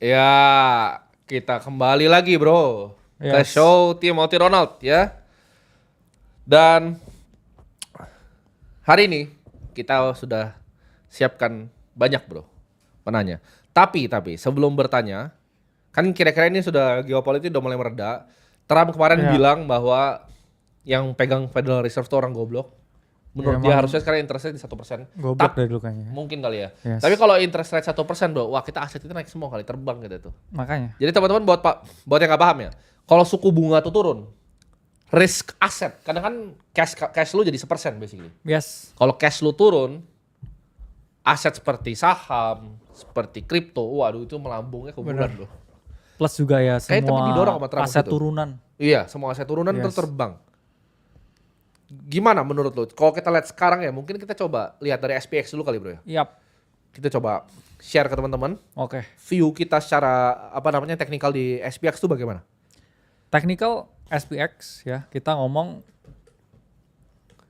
Ya, kita kembali lagi bro ke Yes. show Timothy Ronald ya. Dan hari ini kita sudah siapkan banyak bro penanya. Tapi sebelum bertanya, kan kira-kira ini sudah geopolitik udah mulai mereda. Trump kemarin Ya, bilang bahwa yang pegang Federal Reserve itu orang goblok. ya Menurut dia emang harusnya sekarang interest rate di 1%. goblok dari dulu kayaknya. Mungkin kali ya. Yes. Tapi kalau interest rate 1% bro, wah kita aset itu naik semua kali, terbang gitu tuh. Makanya. Jadi teman-teman buat yang nggak paham ya, kalau suku bunga tuh turun, risk aset, kadang kan cash lu jadi 1% basically. Yes. Kalau cash lu turun, aset seperti saham, seperti kripto, waduh itu melambungnya ke bulan bro. Plus juga ya Kayak tapi didorong sama semua Trump aset gitu. turunan. Iya, semua aset turunan Yes. terbang. Gimana menurut lu? Kalau kita lihat sekarang ya, mungkin kita coba lihat dari SPX dulu kali bro ya. Yap. Kita coba share ke teman-teman, Oke. view kita secara teknikal di SPX itu bagaimana? Technical SPX ya, kita ngomong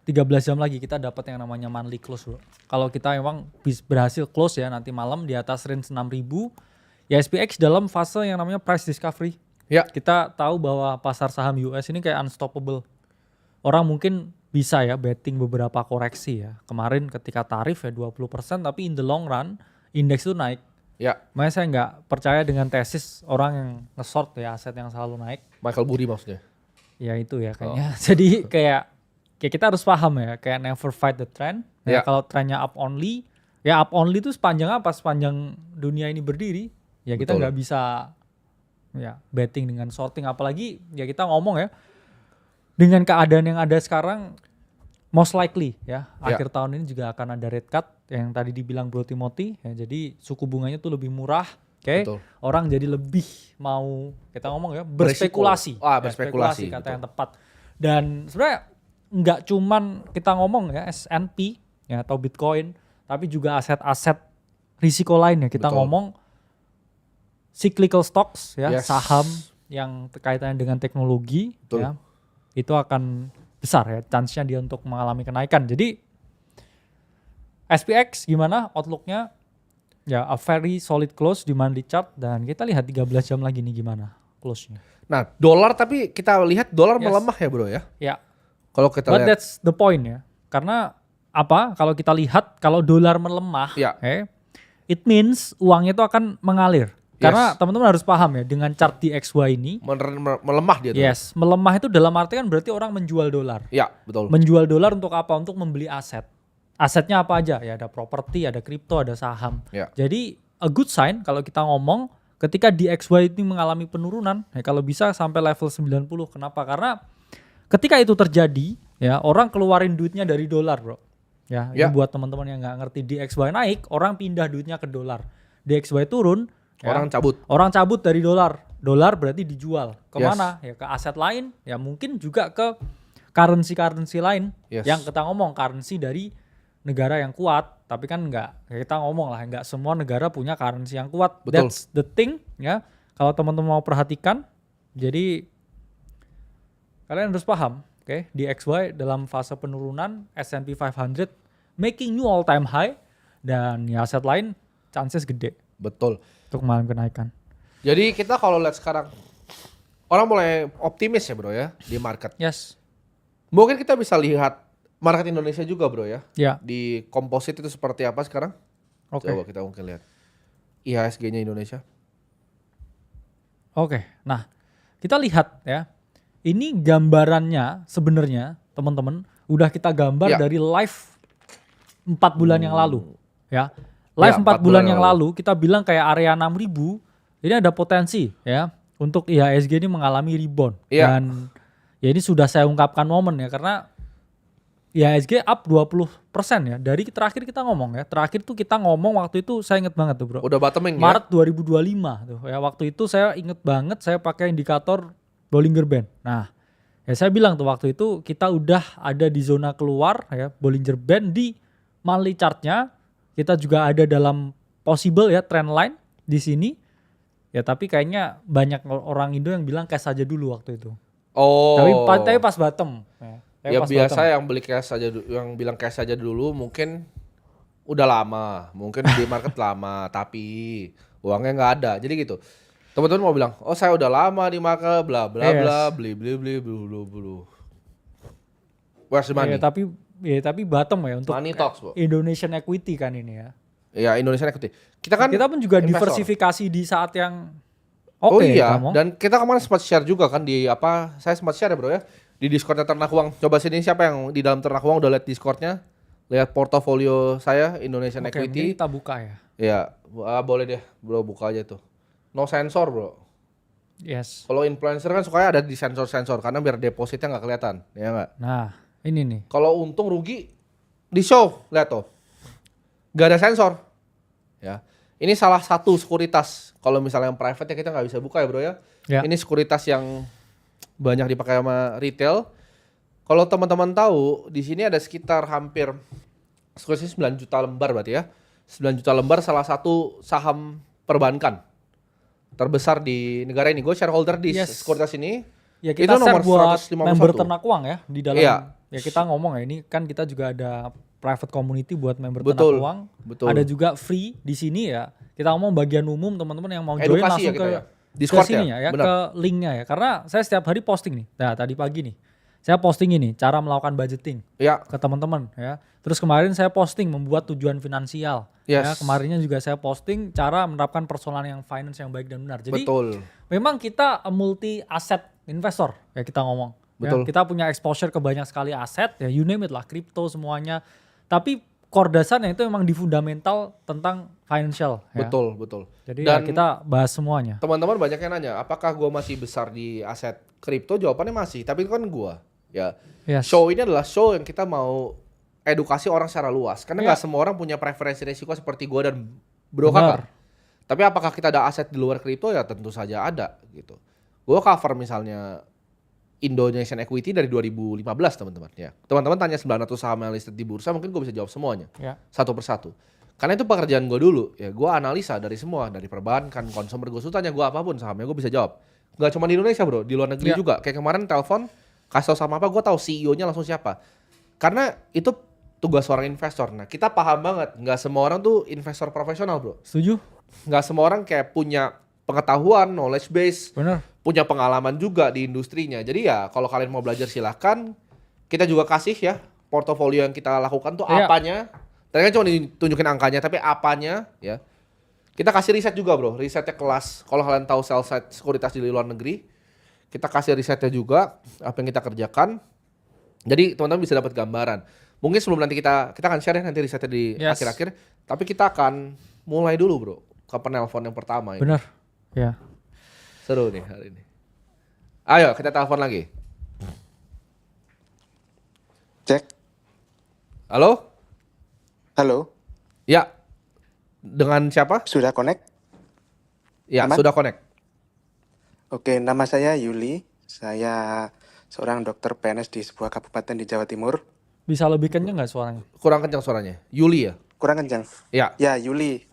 13 jam lagi kita dapat yang namanya monthly close bro. Kalau kita emang berhasil close ya nanti malam di atas range 6.000, ya SPX dalam fase yang namanya price discovery. Ya, Kita tahu bahwa pasar saham US ini kayak unstoppable. Orang mungkin bisa ya betting beberapa koreksi ya. Kemarin ketika tarif ya 20%, tapi in the long run indeks itu naik. ya. Makanya saya nggak percaya dengan tesis orang yang nge-short ya aset yang selalu naik. Michael Burry maksudnya. Ya itu ya kayaknya. Jadi kayak kita harus paham ya, kayak never fight the trend. Ya. Ya, kalau trennya up only, ya up only itu sepanjang apa? Sepanjang dunia ini berdiri, ya kita Betul. nggak bisa ya betting dengan shorting. Apalagi ya kita ngomong ya, dengan keadaan yang ada sekarang, most likely ya, akhir tahun ini juga akan ada rate cut yang tadi dibilang Bro Timothy. Ya, jadi suku bunganya tuh lebih murah. Oke, Betul. orang jadi lebih mau kita ngomong ya Beresiko. berspekulasi. Ah, Ya, berspekulasi, kata betul. yang tepat. Dan sebenarnya nggak cuman kita ngomong ya S&P ya atau Bitcoin, tapi juga aset-aset risiko lain ya. Kita Betul. ngomong cyclical stocks ya, Yes. saham yang kaitannya dengan teknologi. Betul. Ya, itu akan besar ya chance-nya dia untuk mengalami kenaikan. Jadi SPX gimana outlook-nya? Ya a very solid close di monthly chart dan kita lihat 13 jam lagi nih gimana close-nya. Nah, dolar tapi kita lihat dolar Yes. melemah ya bro ya. Ya, Kalau kita but lihat, that's the point ya. Karena apa? Kalau kita lihat kalau dolar melemah, Ya. it means uangnya itu akan mengalir. Yes. Karena teman-teman harus paham ya dengan chart di XY ini, melemah dia tuh. yes, melemah itu dalam arti kan berarti orang menjual dolar. Ya, betul. Menjual dolar untuk apa? Untuk membeli aset. Asetnya apa aja? Ya ada properti, ada kripto, ada saham. Ya. Jadi a good sign kalau kita ngomong ketika DXY ini mengalami penurunan, ya kalau bisa sampai level 90. Kenapa? Karena ketika itu terjadi, ya orang keluarin duitnya dari dolar, bro. Ya, Ya. ini buat teman-teman yang nggak ngerti DXY naik, orang pindah duitnya ke dolar. DXY turun, ya, Orang cabut. cabut dari dolar. Dolar berarti dijual. Kemana? Ya ke aset lain, ya mungkin juga ke currency lain. Yes. Yang kita ngomong currency dari negara yang kuat, tapi kan enggak. Ya kita ngomong lah, enggak semua negara punya currency yang kuat. Betul. That's the thing, ya. Kalau teman-teman mau perhatikan, jadi kalian harus paham, oke? DXY dalam fase penurunan, S&P 500 making new all time high dan ya aset lain chances gede Betul. untuk mengalami kenaikan. Jadi kita kalau lihat sekarang, orang mulai optimis ya bro ya di market. Yes. Mungkin kita bisa lihat market Indonesia juga bro ya. Ya, Di komposit itu seperti apa sekarang? oke. Coba kita mungkin lihat. IHSG-nya Indonesia. Oke, nah kita lihat ya, ini gambarannya sebenarnya teman-teman udah kita gambar Ya. dari live 4 bulan yang lalu ya. Live Ya, 4 bulan yang lalu kita bilang kayak area 6.000 ini ada potensi ya untuk IHSG ini mengalami rebound. Ya. Dan ya ini sudah saya ungkapkan momen ya karena IHSG up 20% ya. Dari terakhir kita ngomong ya. Terakhir tuh kita ngomong waktu itu saya inget banget tuh bro. Udah bottoming ya. Maret 2025 tuh ya. Waktu itu saya inget banget saya pakai indikator Bollinger Band. Nah ya saya bilang tuh waktu itu kita udah ada di zona keluar ya Bollinger Band di monthly chartnya. Kita juga ada dalam possible ya trend line di sini. Ya tapi kayaknya banyak orang Indo yang bilang cash aja dulu waktu itu. Oh. Tapi pas bottom. Ya pas biasa bottom. yang beli cash aja, yang bilang cash aja dulu mungkin udah lama, mungkin di market lama, tapi uangnya nggak ada. Jadi gitu. Teman-teman mau bilang, oh saya udah lama di Maka, bla bla bla, Yes. beli beli beli blu blu blu. Where's the Ya, money? tapi bottom ya untuk Money talks, bro. Indonesian equity kan ini ya. Ya Indonesia Equity. Kita kan Kita pun juga investor. diversifikasi di saat yang Oh oke, iya, kamu. dan kita kemarin sempat share juga kan di apa? Saya sempat share ya bro ya di Discordnya Ternak Uang. Coba sini siapa yang di dalam Ternak Uang udah lihat Discordnya, lihat portofolio saya Indonesian Oke, mungkin Equity. kita buka ya. Ya, boleh deh bro buka aja tuh. No sensor bro. Yes. Kalau influencer kan sukanya ada di sensor-sensor karena biar depositnya nggak kelihatan, ya nggak? Nah, ini nih. Kalau untung rugi di show, lihat tuh, nggak ada sensor. Ya, ini salah satu sekuritas. Kalau misalnya yang private ya kita nggak bisa buka ya bro ya. Ya. Ini sekuritas yang banyak dipakai sama retail. Kalau teman-teman tahu, di sini ada sekitar hampir sekuritas 9 juta lembar berarti ya. 9 juta lembar salah satu saham perbankan terbesar di negara ini. Gue shareholder di Yes. sekuritas ini. Ya kita Itu share nomor buat 151. member Ternak Uang ya di dalam. Iya. Ya kita ngomong ya ini kan kita juga ada private community buat member Betul, Ternak Uang. betul. Ada juga free di sini ya. Kita ngomong bagian umum teman-teman yang mau join Edukasi ya langsung kita ke ya. Discord ke sini ya, ya, benar. ke linknya ya. Karena saya setiap hari posting nih. Nah tadi pagi nih saya posting ini cara melakukan budgeting Ya, ke teman-teman ya. Terus kemarin saya posting membuat tujuan finansial. Yes. Ya, kemarinnya juga saya posting cara menerapkan persoalan yang finance yang baik dan benar. Jadi betul. memang kita multi aset investor ya kita ngomong. Ya, Betul. kita punya exposure ke banyak sekali aset ya you name it lah, kripto semuanya. Tapi core dasarnya itu memang di fundamental tentang financial ya. Betul, betul. Jadi ya Dan kita bahas semuanya. teman-teman banyak yang nanya, apakah gua masih besar di aset kripto? Jawabannya masih, tapi itu kan gua. Ya, Yes. show ini adalah show yang kita mau edukasi orang secara luas. Karena nggak Iya. semua orang punya preferensi risiko seperti gua dan Bro Benar. Kakak. Tapi apakah kita ada aset di luar kripto? Ya tentu saja ada gitu. Gua cover misalnya Indonesian Equity dari 2015 teman-teman. Ya, teman-teman tanya 900 saham yang listed di bursa, mungkin gue bisa jawab semuanya Ya. satu persatu. Karena itu pekerjaan gue dulu. Ya, gue analisa dari semua, dari perbankan, consumer. Gue tanya gue apapun sahamnya gue bisa jawab. Gak cuma di Indonesia bro, di luar negeri Ya. juga. Kayak kemarin telepon, kasih tau saham apa, gue tahu CEO-nya langsung siapa. Karena itu tugas seorang investor. Nah kita paham banget, nggak semua orang tuh investor profesional bro. Setuju? Nggak semua orang kayak punya pengetahuan, knowledge base, Benar. punya pengalaman juga di industrinya. Jadi ya kalau kalian mau belajar silahkan. Kita juga kasih ya portofolio yang kita lakukan tuh Iya. apanya. Tadi kan cuma ditunjukin angkanya, tapi apanya ya. Kita kasih riset juga bro, risetnya kelas. Kalau kalian tahu sell side sekuritas di luar negeri, kita kasih risetnya juga, apa yang kita kerjakan. Jadi teman-teman bisa dapat gambaran. Mungkin sebelum nanti kita akan share ya nanti risetnya di Yes. akhir-akhir. Tapi kita akan mulai dulu bro, ke penelpon yang pertama ini. Benar. Ya. Seru nih hari ini. Ayo kita telepon lagi. Cek. Halo? Halo, Ya. Dengan siapa? sudah connect? Ya, Aman? sudah connect. Oke, nama saya Yuli. Saya seorang dokter PNS di sebuah kabupaten di Jawa Timur. Bisa lebih kenceng nggak suaranya? Kurang kencang suaranya. Yuli ya? Kurang kencang. Ya. Ya, Yuli.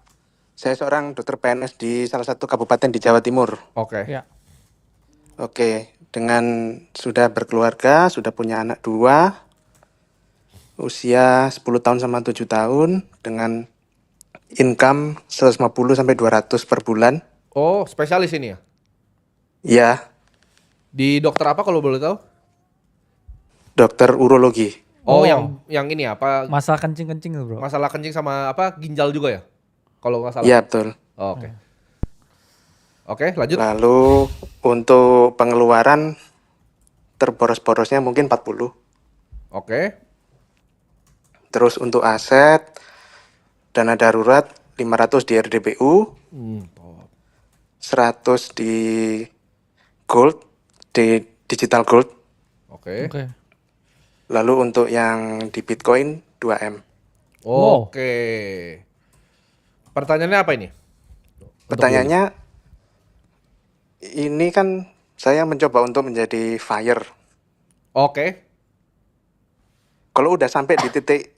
Saya seorang dokter PNS di salah satu kabupaten di Jawa Timur. Oke. Ya. Oke, dengan sudah berkeluarga, sudah punya anak 2, usia 10 tahun sama 7 tahun, dengan income 150 sampai 200 per bulan. Oh, spesialis ini ya? Ya, Di dokter apa kalau boleh tahu? dokter urologi. Oh, Oh. yang ini apa? Masalah kencing-kencing tuh bro. Masalah kencing sama apa? Ginjal juga ya? Kalau nggak salah. Ya, betul. Oh, oke. Oke, lanjut. Lalu untuk pengeluaran terboros-borosnya mungkin 40. Oke. Terus untuk aset, dana darurat 500 di RDPU, Oh, 100 di gold, di digital gold. Oke. Oke. Lalu untuk yang di Bitcoin 2M. Wow. Oke. Pertanyaannya apa ini? Pertanyaannya, ini kan saya mencoba untuk menjadi fire. Oke. Kalau udah sampai di titik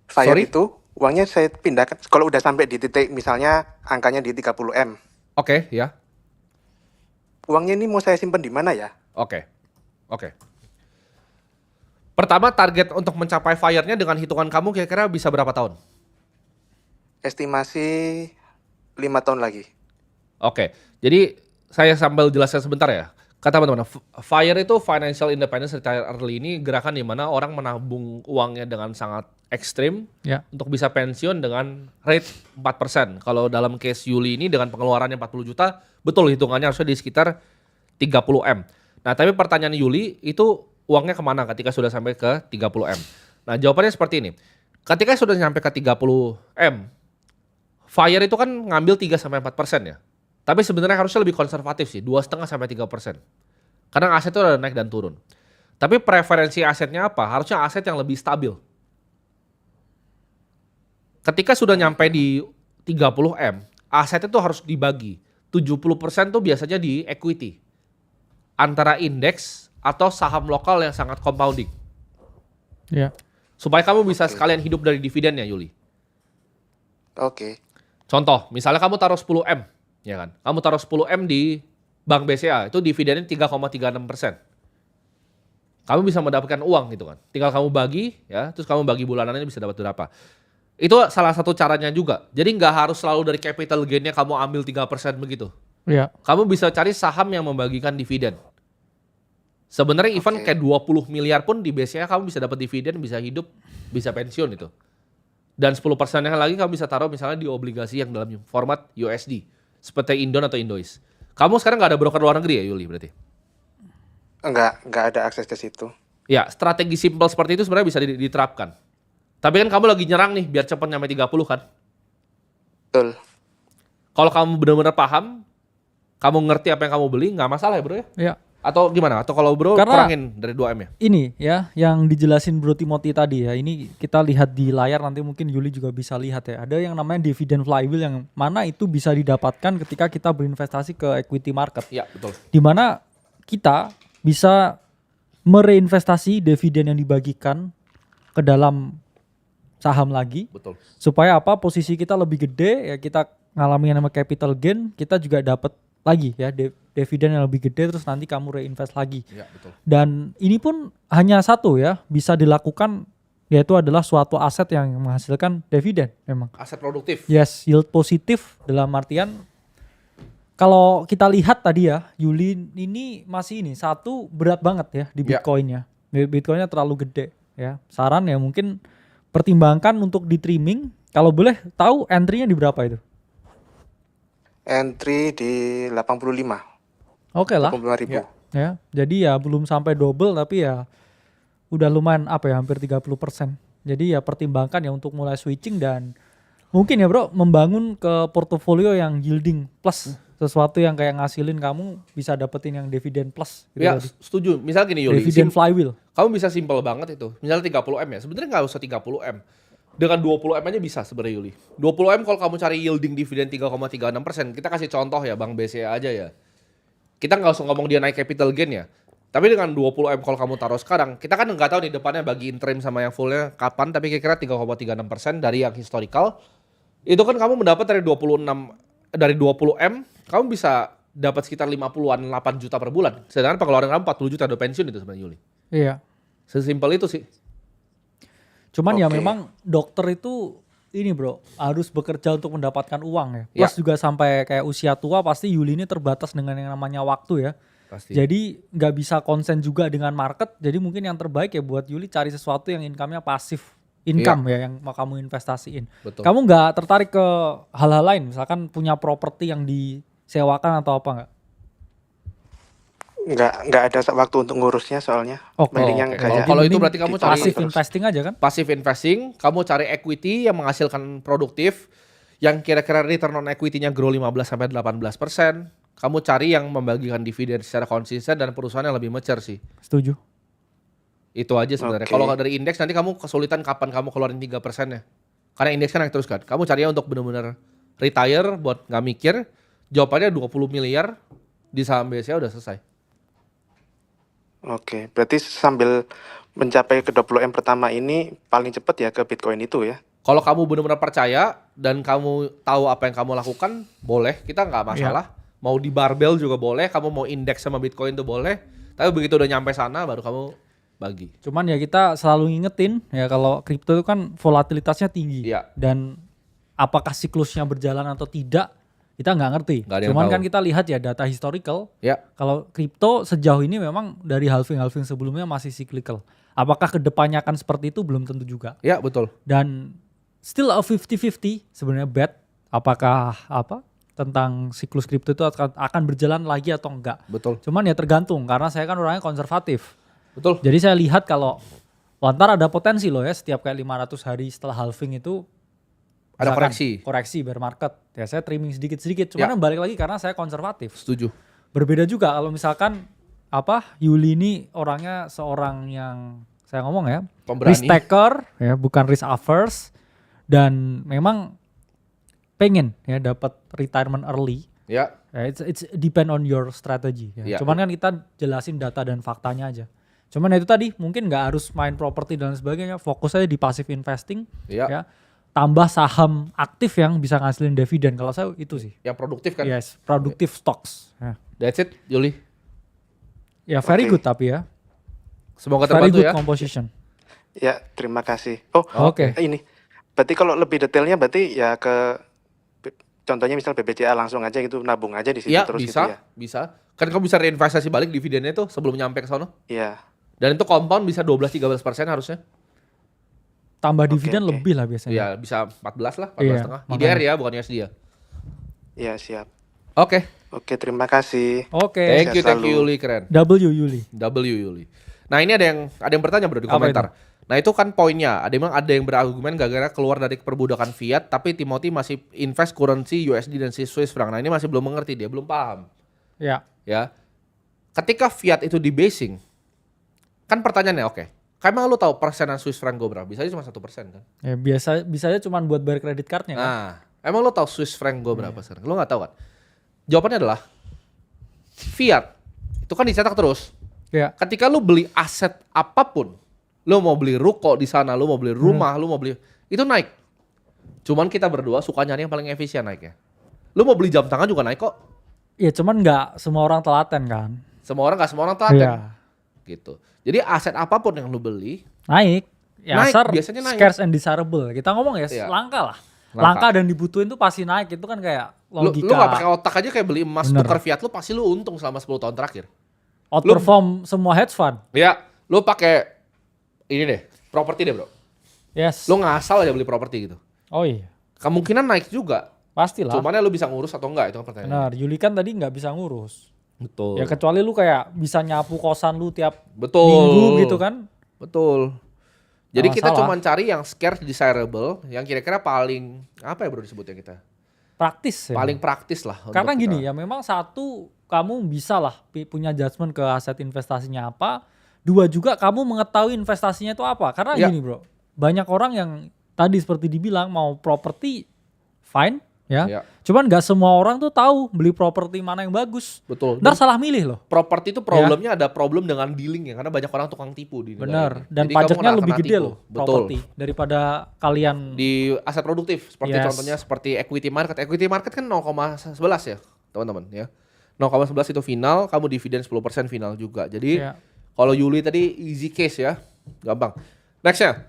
fire Sorry? itu, uangnya saya pindahkan. Kalau udah sampai di titik misalnya angkanya di 30M, Oke, ya. uangnya ini mau saya simpan di mana ya? Oke. Oke. Pertama, target untuk mencapai fire-nya dengan hitungan kamu kira-kira bisa berapa tahun? Estimasi 5 tahun lagi. Oke, jadi saya sambil jelaskan sebentar ya. Kata teman-teman, FIRE itu Financial Independence Retire Early, ini gerakan di mana orang menabung uangnya dengan sangat ekstrim Ya. untuk bisa pensiun dengan rate 4%. Kalau dalam case Yuli ini dengan pengeluarannya 40 juta, betul hitungannya harusnya di sekitar 30M. Nah, tapi pertanyaan Yuli itu uangnya kemana ketika sudah sampai ke 30M? Nah, jawabannya seperti ini. Ketika sudah sampai ke 30M, FIRE itu kan ngambil 3-4% ya. Tapi sebenarnya harusnya lebih konservatif sih, 2,5-3%. Karena aset itu ada naik dan turun. Tapi preferensi asetnya apa? Harusnya aset yang lebih stabil. Ketika sudah nyampe di 30M, aset itu harus dibagi. 70% tuh biasanya di equity. Antara indeks atau saham lokal yang sangat compounding. Ya. Supaya kamu bisa sekalian hidup dari dividennya, Yuli. Oke. Contoh, misalnya kamu taruh 10M, ya kan? Kamu taruh 10M di Bank BCA, itu dividennya 3,36%. Kamu bisa mendapatkan uang gitu kan. Tinggal kamu bagi, ya, terus kamu bagi bulanannya bisa dapat berapa. Itu salah satu caranya juga. Jadi nggak harus selalu dari capital gain-nya kamu ambil 3% begitu. Ya. Kamu bisa cari saham yang membagikan dividen. Sebenarnya even kayak 20 miliar pun di BCA kamu bisa dapat dividen, bisa hidup, bisa pensiun itu. Dan 10%-nya lagi kamu bisa taruh misalnya di obligasi yang dalam format USD. Seperti Indon atau Indois. Kamu sekarang nggak ada broker luar negeri ya, Yuli, berarti? Enggak ada akses ke situ. Ya, strategi simpel seperti itu sebenarnya bisa diterapkan. Tapi kan kamu lagi nyerang nih, biar cepat nyampe 30 kan? Betul. Kalau kamu benar-benar paham, kamu ngerti apa yang kamu beli, nggak masalah ya bro ya? Ya. Atau gimana? Atau kalau bro Karena kurangin dari 2M ya? ini ya yang dijelasin Bro Timothy tadi ya, ini kita lihat di layar, nanti mungkin Yuli juga bisa lihat ya. Ada yang namanya dividend flywheel yang mana itu bisa didapatkan ketika kita berinvestasi ke equity market. Iya, betul. Di mana kita bisa mereinvestasi dividen yang dibagikan ke dalam saham lagi. Betul. Supaya apa? Posisi kita lebih gede ya, kita ngalamin yang namanya capital gain, kita juga dapat lagi ya dividen yang lebih gede, terus nanti kamu reinvest lagi. Iya, betul. Dan ini pun hanya satu ya, bisa dilakukan, yaitu adalah suatu aset yang menghasilkan dividen memang. Aset produktif. Yes, yield positif dalam artian kalau kita lihat tadi ya, Yuli ini masih satu berat banget ya di Ya. Bitcoinnya. Bitcoinnya terlalu gede ya. Saran ya mungkin pertimbangkan untuk di trimming. Kalau boleh tahu entry-nya di berapa itu? Entry di 85. Oke lah. 85.000. Ya. Ya, jadi ya belum sampai double tapi ya udah lumayan hampir 30%. Jadi ya pertimbangkan ya untuk mulai switching dan mungkin ya bro membangun ke portofolio yang yielding plus, sesuatu yang kayak ngasilin kamu bisa dapetin yang dividen plus gitu Ya, tadi. setuju. Misal gini Yuli, Dividen flywheel. kamu bisa simpel banget itu. Misalnya 30M ya. Sebenarnya nggak usah 30M. Dengan 20M aja bisa sebenarnya Yuli. 20M kalau kamu cari yielding dividen 3,36%, kita kasih contoh ya Bank BCA aja ya. Kita nggak usah ngomong dia naik capital gain ya. Tapi dengan 20M kalau kamu taruh sekarang, kita kan nggak tahu nih depannya bagi interim sama yang fullnya kapan, tapi kira-kira 3,36% dari yang historical. Itu kan kamu mendapat dari 20M, kamu bisa dapat sekitar 50-an 8 juta per bulan. Sedangkan pengeluaran kamu 40 juta udah pensiun itu sebenarnya Yuli. Iya. Sesimpel itu sih. Cuman ya Oke. memang dokter itu ini bro harus bekerja untuk mendapatkan uang ya. Ya. Plus juga sampai kayak usia tua pasti Yuli ini terbatas dengan yang namanya waktu ya. Pasti. Jadi nggak bisa konsen juga dengan market. Jadi mungkin yang terbaik ya buat Yuli cari sesuatu yang income-nya pasif income ya yang mau kamu investasiin. Betul. Kamu nggak tertarik ke hal-hal lain, misalkan punya properti yang disewakan atau apa nggak? Nggak ada waktu untuk ngurusnya soalnya. Oke. Mending yang Oke. kayak Kalau itu Mending berarti kamu cari passive terus. investing aja kan? passive investing, kamu cari equity yang menghasilkan produktif, yang kira-kira return on equity-nya grow 15-18%. Kamu cari yang membagikan dividen secara konsisten dan perusahaan yang lebih mature sih. Setuju. Itu aja sebenarnya. Oke. Kalau dari indeks nanti kamu kesulitan kapan kamu keluarin 3%-nya. Karena indeks kan naik terus kan. Kamu carinya untuk benar-benar retire buat nggak mikir. Jawabannya 20 miliar di saham BCA udah selesai. Oke, berarti sambil mencapai ke 20M pertama ini paling cepat ya ke Bitcoin itu ya. Kalau kamu benar-benar percaya dan kamu tahu apa yang kamu lakukan, boleh. Kita nggak masalah. Mau di barbell juga boleh. Kamu mau indeks sama Bitcoin tuh boleh. Tapi begitu udah nyampe sana baru kamu bagi. Cuman ya kita selalu ngingetin ya kalau kripto itu kan volatilitasnya tinggi. Iya. Dan apakah siklusnya berjalan atau tidak kita nggak ngerti. Nggak ada yang Cuman tahu. kan kita lihat ya data historical. Ya, Kalau kripto sejauh ini memang dari halving sebelumnya masih cyclical. Apakah kedepannya akan seperti itu belum tentu juga. ya betul. Dan still a 50-50 sebenarnya bet apakah tentang siklus kripto itu akan berjalan lagi atau enggak. Betul. Cuman ya tergantung karena saya kan orangnya konservatif. Betul. Jadi saya lihat kalau ntar ada potensi loh ya setiap kayak 500 hari setelah halving itu Ada misalkan koreksi. bear market. Ya saya trimming sedikit-sedikit. Cuman Ya. balik lagi karena saya konservatif. Setuju. Berbeda juga kalau misalkan Yuli ini orangnya seorang yang saya ngomong ya Pemberani. risk taker ya bukan risk averse dan memang pengen ya dapat retirement early. Ya, Ya, it's depend on your strategy. Ya. Ya. Cuman kan kita jelasin data dan faktanya aja. Cuman itu tadi mungkin nggak harus main properti dan sebagainya. Fokus aja di passive investing. Ya. Ya. Tambah saham aktif yang bisa ngasilin dividen. Kalau saya itu sih. yang produktif kan. Yes, productive stocks. Ya, That's it, Yuli. ya very Oke. good tapi ya. Semoga Very terbantu good ya. composition. Ya, terima kasih. Oh, Oke. ini. Berarti kalau lebih detailnya berarti ya contohnya misal BBCA langsung aja gitu nabung aja di situ Iya, terus bisa, gitu ya. bisa. Kan kamu bisa reinvestasi balik dividennya tuh sebelum nyampe ke sono. Iya. Dan itu compound bisa 12-13% harusnya. Tambah Oke, dividen oke. lebih lah biasanya. Iya, bisa 14 lah, 14 Iya, setengah. makanya. IDR ya, bukan USD ya. Iya, siap. Oke, Oke, terima kasih. Oke. thank you Sehat selalu. Yuli, keren. W Yuli. W Yuli. Nah ini ada yang bertanya bro di Apa komentar. Nah itu kan poinnya. Ada yang berargumen gara-gara keluar dari perbudakan fiat, tapi Timothy masih invest currency USD dan Swiss franc. Nah ini masih belum mengerti, dia belum paham. Ya. Ya, ketika fiat itu di basing, kan pertanyaannya oke. Emang lu tahu persenan Swiss franc gue berapa? Bisa aja cuma 1% kan? Ya biasanya cuma buat bayar kredit cardnya kan. Nah, emang lu tahu Swiss franc gue berapa sekarang? Lu nggak tahu kan? Jawabannya adalah fiat itu kan dicetak terus. Ya. Ketika lu beli aset apapun, lu mau beli ruko di sana, lu mau beli rumah, lu mau beli itu naik. Cuman kita berdua suka nyari yang paling efisien naiknya. Lu mau beli jam tangan juga naik kok. Ya cuman nggak semua orang telaten kan. Nggak semua orang telaten. Iya. Gitu. Jadi aset apapun yang lu beli, Naik. Ya Naik, asal biasanya naik. scarce and desirable. Kita ngomong ya Iya. langka lah. Langka. Langka dan dibutuhin tuh pasti naik. Itu kan kayak lu logika. nggak pakai otak aja kayak beli emas Bener. tukar fiat lu pasti lu untung selama 10 tahun terakhir. Outperform semua hedge fund. Ya, lu pakai ini deh, properti deh, Bro. Yes. Lu ngasal aja beli properti gitu. Oh iya. Kemungkinan naik juga. Pastilah. Cuman ya lu bisa ngurus atau enggak itu kan pertanyaannya. Benar. Yuli kan tadi nggak bisa ngurus. Betul. Ya kecuali lu kayak bisa nyapu kosan lu tiap Betul. minggu gitu kan. Betul. Jadi Nggak kita masalah. cuma cari yang scarce desirable, yang kira-kira paling apa ya bro disebutnya kita? Praktis ya. Paling praktis lah. untuk Karena kita. gini ya memang satu kamu bisa lah punya judgement ke aset investasinya apa. Dua juga kamu mengetahui investasinya itu apa. Karena Ya. gini bro, banyak orang yang tadi seperti dibilang mau properti fine ya. Ya. Cuman nggak semua orang tuh tahu beli properti mana yang bagus. Betul. Ntar Dan salah milih loh. properti itu problemnya ada problem dengan dealing ya karena banyak orang tukang tipu di negara Bener. ini. Dan Jadi kamu pajaknya nggak lebih kena gede tipu. loh Betul. properti daripada kalian. Di aset produktif seperti Yes. contohnya seperti equity market. Equity market kan 0,11 ya, teman-teman ya. 0,11 itu final, kamu dividen 10% final juga. Jadi Ya. kalau Yuli tadi easy case ya, gampang. Nextnya.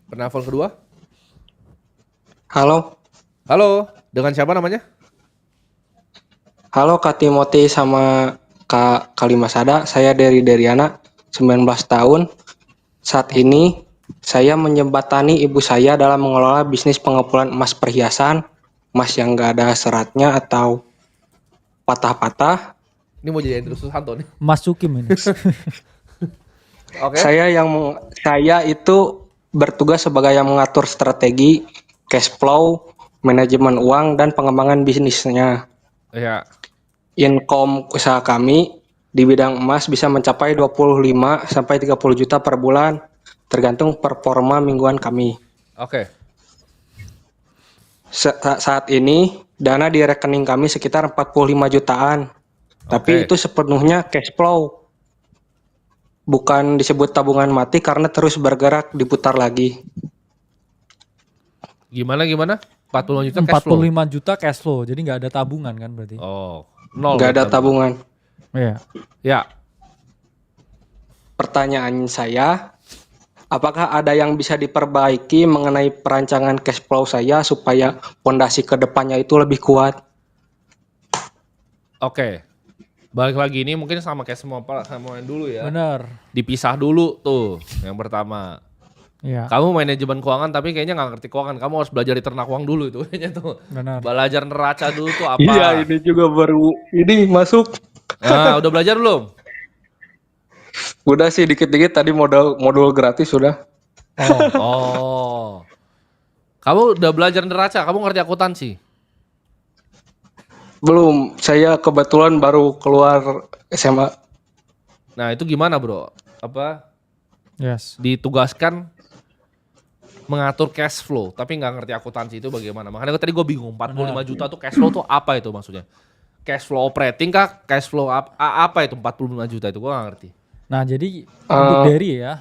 Penelpon kedua. Halo, Halo, dengan siapa namanya? halo Kak Timothy sama Kak Kalimasada. Saya dari Deriana, 19 tahun. Saat ini saya menjembatani ibu saya dalam mengelola bisnis pengepulkan emas perhiasan, emas yang nggak ada seratnya atau patah-patah. Ini mau jadi Andrew Susanto nih. Mas Sukim ini. Oke. Saya itu bertugas sebagai yang mengatur strategi, cash flow, manajemen uang dan pengembangan bisnisnya. Ya. Income usaha kami di bidang emas bisa mencapai 25 sampai 30 juta per bulan tergantung performa mingguan kami. Oke. Saat ini dana di rekening kami sekitar 45 jutaan. Tapi Oke. itu sepenuhnya cash flow. Bukan disebut tabungan mati karena terus bergerak diputar lagi. Gimana? 45 juta cash flow. 45 juta cash flow. Jadi nggak ada tabungan kan berarti. Oh, nol. Nggak ada tabungan. Iya. Ya. pertanyaan saya, apakah ada yang bisa diperbaiki mengenai perancangan cash flow saya supaya fondasi ke depannya itu lebih kuat? Oke. Balik lagi ini mungkin sama kayak sama yang dulu ya. Bener. Dipisah dulu tuh yang pertama. Iya. Kamu manajemen keuangan tapi kayaknya nggak ngerti keuangan. Kamu harus belajar di ternak uang dulu itu kayaknya tuh. Benar. Belajar neraca dulu tuh apa. Iya, ini juga baru ini masuk. Nah, udah belajar belum? Udah sih dikit-dikit tadi modul gratis sudah. Oh. Kamu udah belajar neraca, kamu ngerti akuntansi? Belum, saya kebetulan baru keluar SMA. Nah, itu gimana, Bro? Apa Yes. ditugaskan mengatur cash flow tapi nggak ngerti akuntansi itu bagaimana? Makanya tadi gue bingung 45 juta tuh cash flow tuh apa itu maksudnya? Cash flow operating kah? Cash flow apa itu 45 juta itu? Gue nggak ngerti. Nah, jadi untuk Derry ya,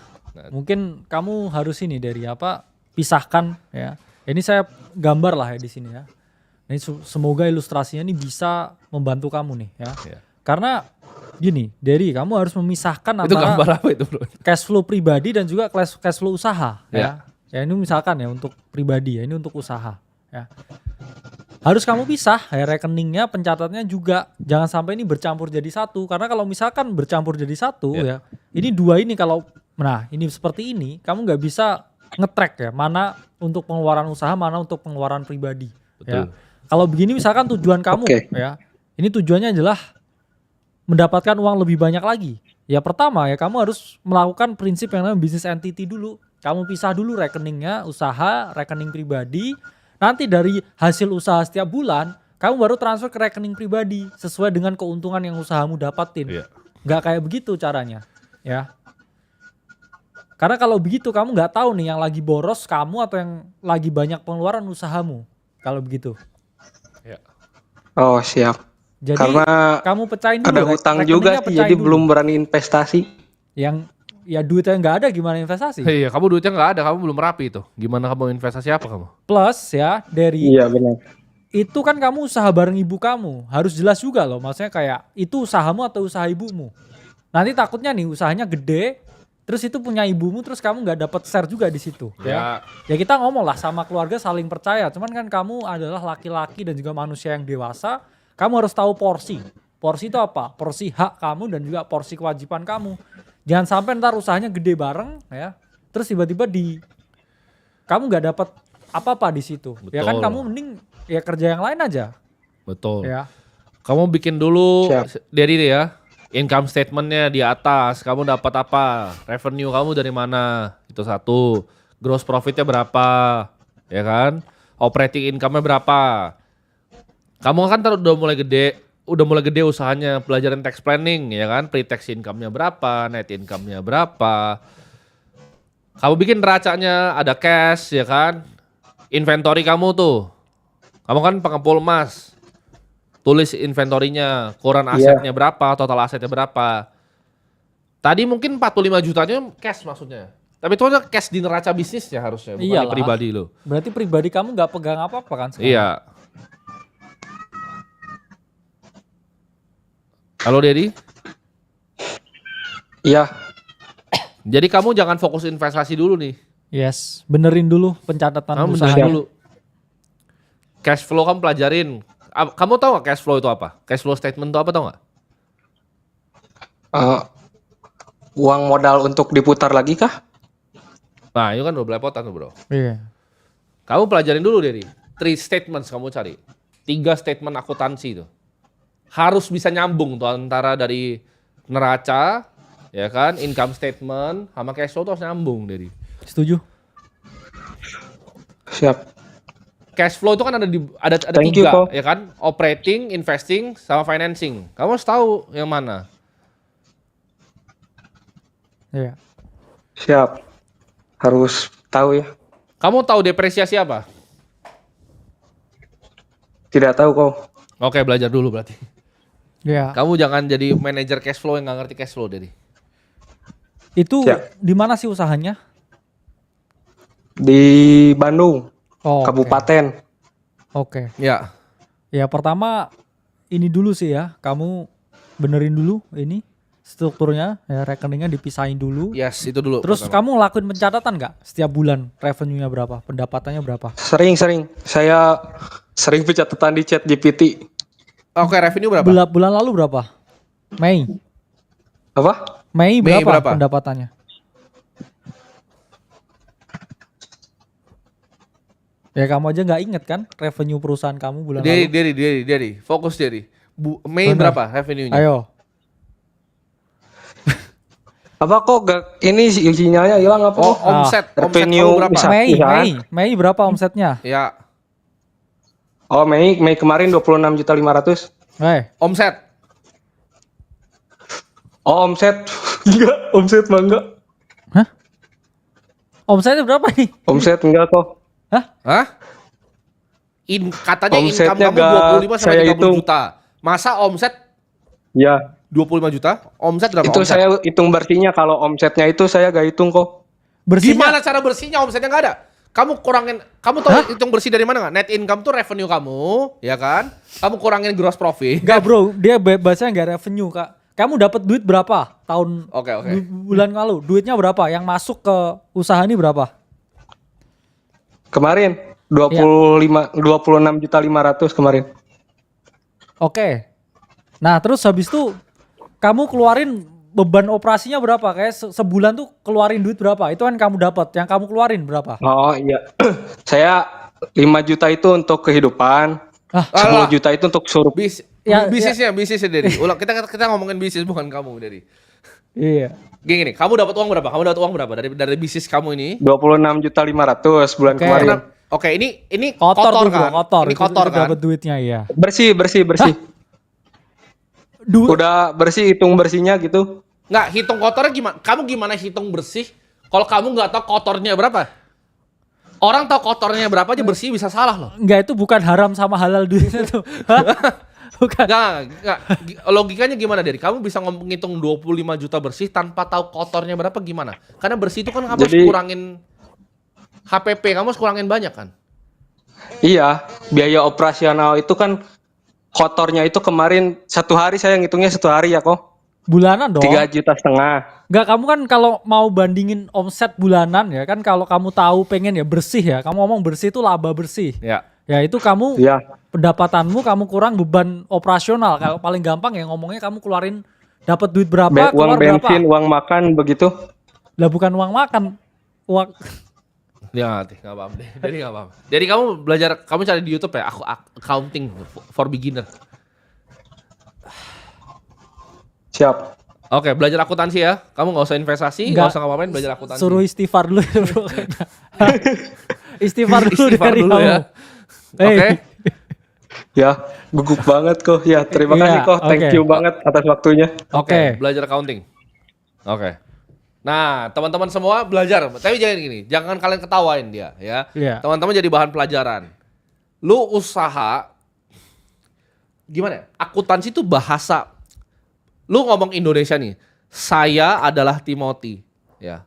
mungkin kamu harus ini dari apa? Pisahkan ya. Ini saya gambar lah ya di sini ya. Ini semoga ilustrasinya ini bisa membantu kamu nih ya. Iya. Karena gini, Derry, kamu harus memisahkan Itu antara gambar apa itu, Bro? cash flow pribadi dan juga cash flow usaha Ya. ya. Ya ini misalkan ya untuk pribadi ya, ini untuk usaha ya. Harus kamu pisah ya, rekeningnya, pencatatnya juga jangan sampai ini bercampur jadi satu, karena kalau misalkan bercampur jadi satu ya, ini dua ini kalau ini seperti ini kamu nggak bisa nge-track ya, mana untuk pengeluaran usaha, mana untuk pengeluaran pribadi. Ya. Betul. Kalau begini misalkan tujuan kamu ya, ini tujuannya adalah mendapatkan uang lebih banyak lagi. Ya pertama ya kamu harus melakukan prinsip yang namanya business entity dulu. Kamu pisah dulu rekeningnya, usaha, rekening pribadi. Nanti dari hasil usaha setiap bulan, kamu baru transfer ke rekening pribadi sesuai dengan keuntungan yang usahamu dapatin. Iya. Nggak kayak begitu caranya, ya. Karena kalau begitu kamu nggak tahu nih yang lagi boros kamu atau yang lagi banyak pengeluaran usahamu. Kalau begitu. Ya. Oh, siap. Jadi Karena kamu pecahin dulu. ada hutang juga sih, jadi belum berani investasi. Yang ya duitnya nggak ada gimana investasi? Iya, kamu duitnya nggak ada, kamu belum rapi itu. Gimana kamu investasi apa kamu? Plus ya dari Iya, benar. itu kan kamu usaha bareng ibu kamu, harus jelas juga loh. Maksudnya kayak itu usahamu atau usaha ibumu. Nanti takutnya nih usahanya gede, terus itu punya ibumu, terus kamu nggak dapat share juga di situ. Ya kita ngomong lah sama keluarga saling percaya. Cuman kan kamu adalah laki-laki dan juga manusia yang dewasa, kamu harus tahu porsi. Porsi itu apa? Porsi hak kamu dan juga porsi kewajiban kamu. Jangan sampai ntar usahanya gede bareng ya, terus tiba-tiba kamu nggak dapat apa-apa di situ. Ya kan Betul. kamu mending ya kerja yang lain aja. Betul. Ya. Kamu bikin dulu Siap. dari ya income statementnya di atas. Kamu dapat apa? Revenue kamu dari mana? Itu satu. Gross profitnya berapa? Ya kan? Operating income-nya berapa? Kamu kan udah mulai gede usahanya, pelajaran tax planning ya kan? Pre-tax income-nya berapa? Net income-nya berapa? Kamu bikin neracanya ada cash ya kan? Inventory kamu tuh. Kamu kan pengepul emas. Tulis inventorinya, ukuran asetnya berapa, total asetnya berapa. Tadi mungkin 45 jutanya cash maksudnya. Tapi itu aja cash di neraca bisnisnya harusnya, bukan di Iyalah. pribadi lo. Berarti pribadi kamu nggak pegang apa-apa kan sekarang? Iya. Halo Dedi. Iya, Jadi kamu jangan fokus investasi dulu nih. Yes, benerin dulu pencatatan Kamu usahanya. benerin dulu. Cash flow kamu pelajarin. Kamu tahu gak cash flow itu apa? Cash flow statement itu apa, tahu gak? uang modal untuk diputar lagi kah? Nah itu kan udah belepotan tuh bro. Iya. Kamu pelajarin dulu Dedi. 3 statements kamu cari. 3 statement akuntansi itu. Harus bisa nyambung tuh antara dari neraca, ya kan, income statement, sama cash flow tuh harus nyambung Dedi. Setuju? Siap. Cash flow itu kan ada Thank you, 3, Ko. ya kan? Operating, investing, sama financing. Kamu harus tahu yang mana. Iya. Siap. Harus tahu ya. Kamu tahu depresiasi apa? Tidak tahu kok. Oke, belajar dulu berarti. Iya. Kamu jangan jadi manajer cash flow yang nggak ngerti cash flow, Dedi. Itu Siap. di mana sih usahanya? Di Bandung, Oh, kabupaten. Oke. Ya. Ya pertama ini dulu sih ya, kamu benerin dulu ini strukturnya ya, rekeningnya dipisahin dulu. Yes, itu dulu. Terus pertama. kamu lakuin pencatatan nggak setiap bulan revenue-nya berapa, pendapatannya berapa? Sering. Saya sering pencatatan di chat GPT. Oke, revenue berapa? Bulan lalu berapa? Mei Apa? Mei berapa berapa? pendapatannya? Ya kamu aja nggak inget kan revenue perusahaan kamu bulan lalu? Dari. Fokus dari. Mei Bener. berapa revenue-nya? Ayo. Apa kok gak, ini sinyalnya hilang apa? Oh, kok? omset revenue kamu berapa? bisa. Mei berapa omsetnya? Ya, Oh, Mei kemarin 26.500.000. omset. Oh, omset. Enggak, omset mah enggak. Hah? Omsetnya berapa nih? Omset enggak kok. Hah? Katanya income Omsetnya kamu gak 25 sampai saya 30 hitung. juta. Masa omset Ya, 25 juta? Omset berapa itu omset? saya hitung bersihnya. Kalau omsetnya itu saya gak hitung kok. Bersihnya Gimana cara bersihnya omsetnya nggak ada? Kamu kurangin, kamu tahu hitung bersih dari mana nggak? Net income tuh revenue kamu, ya kan? Kamu kurangin gross profit. enggak bro, dia bahasanya enggak revenue kak. Kamu dapat duit berapa tahun Oke. bulan lalu? Duitnya berapa? Yang masuk ke usaha ini berapa? Kemarin Iya. 26.500.000 kemarin. Oke. Nah terus habis itu kamu keluarin beban operasinya berapa? Kayak sebulan tuh keluarin duit berapa? Itu kan kamu dapat. Yang kamu keluarin berapa? Oh iya. Saya 5 juta itu untuk kehidupan. Ah, 10 alah. juta itu untuk suruh. Bisnisnya dari. Ulang kita ngomongin bisnis bukan kamu dari. iya. Gini, kamu dapat uang berapa? Kamu dapat uang berapa dari bisnis kamu ini? 26.500.000 bulan Oke. kemarin. Oke, ini Kotor, tuh, kan? bro, kotor. Ini kotor Itu kan? dapat duitnya iya. Bersih. Udah bersih, hitung bersihnya gitu. Nggak, hitung kotornya gimana? Kamu gimana hitung bersih? Kalau kamu nggak tahu kotornya berapa? Orang tahu kotornya berapa aja bersih bisa salah loh. Enggak, itu bukan haram sama halal duitnya tuh. Hah? Bukan. Nggak. Logikanya gimana dari? Kamu bisa ngitung 25 juta bersih tanpa tahu kotornya berapa gimana? Karena bersih itu kan kamu harus Jadi- kurangin HPP, kamu harus kurangin banyak kan? Iya, biaya operasional itu kan kotornya itu kemarin satu hari saya ngitungnya 1 hari ya kok. Bulanan dong. 3,5 juta. Enggak, kamu kan kalau mau bandingin omset bulanan ya kan, kalau kamu tahu pengen ya bersih ya, kamu ngomong bersih itu laba bersih. Ya. Ya itu kamu Iya. pendapatanmu kamu kurang beban operasional. Kalau paling gampang ya ngomongnya kamu keluarin dapat duit berapa, Uang keluar bensin, berapa. uang makan begitu. Lah bukan uang makan. Uang Dia nggak paham deh. Jadi nggak paham. Jadi kamu belajar, kamu cari di YouTube ya, aku accounting for beginner. Siap. Oke, belajar akuntansi ya. Kamu nggak usah investasi, nggak usah ngapain, belajar akuntansi. suruh istighfar dulu ya, bro. Istighfar dulu Istighfar dari dulu kamu. ya. Hey. Oke. Ya, gugup banget kok. Ya, terima Iya, kasih kok. Thank oke. you banget atas waktunya. Oke, Oke. belajar accounting. Oke. Nah, teman-teman semua belajar, tapi jangan gini, jangan kalian ketawain dia ya. Iya. Teman-teman jadi bahan pelajaran. Lu usaha gimana ya? Akuntansi itu bahasa. Lu ngomong Indonesia nih. Saya adalah Timothy, ya.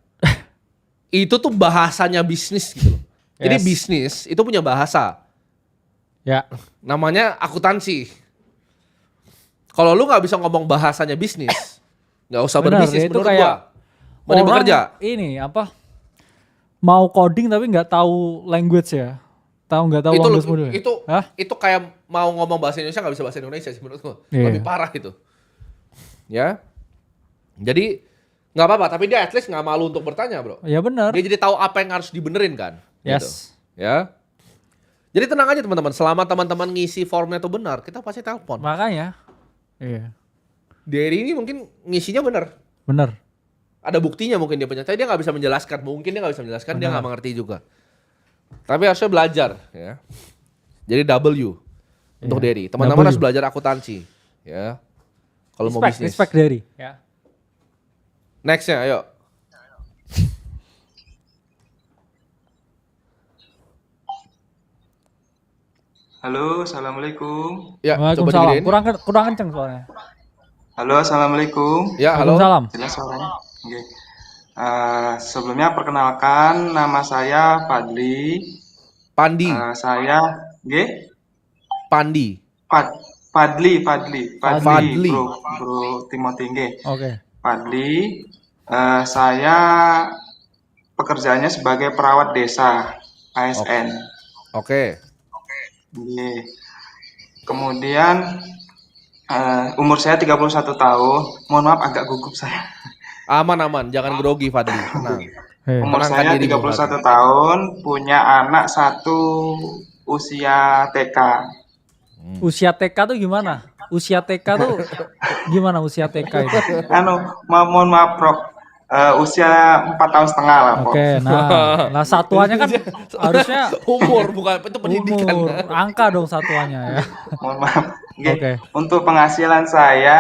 Itu tuh bahasanya bisnis gitu loh. Jadi Yes. bisnis itu punya bahasa. Ya. Namanya akuntansi. Kalau lu nggak bisa ngomong bahasanya bisnis, nggak usah Benar, berbisnis ya, itu menurut kayak gua. Mending Orang bekerja. ini apa? Mau coding tapi nggak tahu language ya. Nggak tahu language model. Hah? Itu kayak mau ngomong bahasa Indonesia nggak bisa bahasa Indonesia sih menurut gua. Iya. Lebih parah itu. Ya. Jadi nggak apa-apa, tapi dia at least nggak malu untuk bertanya, bro. Ya benar. Dia jadi tahu apa yang harus dibenerin kan. Gitu. Yes. Ya. Jadi tenang aja teman-teman, selama teman-teman ngisi formnya itu benar, kita pasti telepon. Makanya. Iya. Dari ini mungkin ngisinya benar. Benar. Ada buktinya mungkin dia punya, tapi dia nggak bisa menjelaskan. Mungkin dia nggak bisa menjelaskan, dia Benar. nggak mengerti juga. Tapi harusnya belajar, ya. Jadi W untuk Iya, Derry. Teman-teman W. harus belajar akuntansi, ya. Kalau mau bisnis. Respect dari. Ya. Nextnya, ayo. Halo, assalamualaikum. Ya, coba Waalaikumsalam. digedein. Kurang kenceng soalnya. Halo, assalamualaikum. Ya, halo. Waalaikumsalam. Jelas suaranya? Oke. Sebelumnya perkenalkan, nama saya Fadli. Pandi, Saya, Pandi. Fadli, Fadli. Bro Timothy. Nggih. Oke. Fadli. Saya pekerjaannya sebagai perawat desa, ASN. Oke. Nggih. Kemudian umur saya 31 tahun. Mohon maaf agak gugup saya. Aman, jangan grogi Fadli, tenang. Umur Tenangkan saya dirimu, 31 Fadli. tahun, punya anak satu usia TK. Usia TK tuh gimana? Usia TK tuh gimana usia TK itu? Mohon maaf, Prof. Usia 4 tahun setengah lah, Prof. Oke, nah satuannya kan harusnya Umur bukan itu pendidikan. umur, angka dong satuannya ya. Mohon maaf. Oke. Oke. Untuk penghasilan saya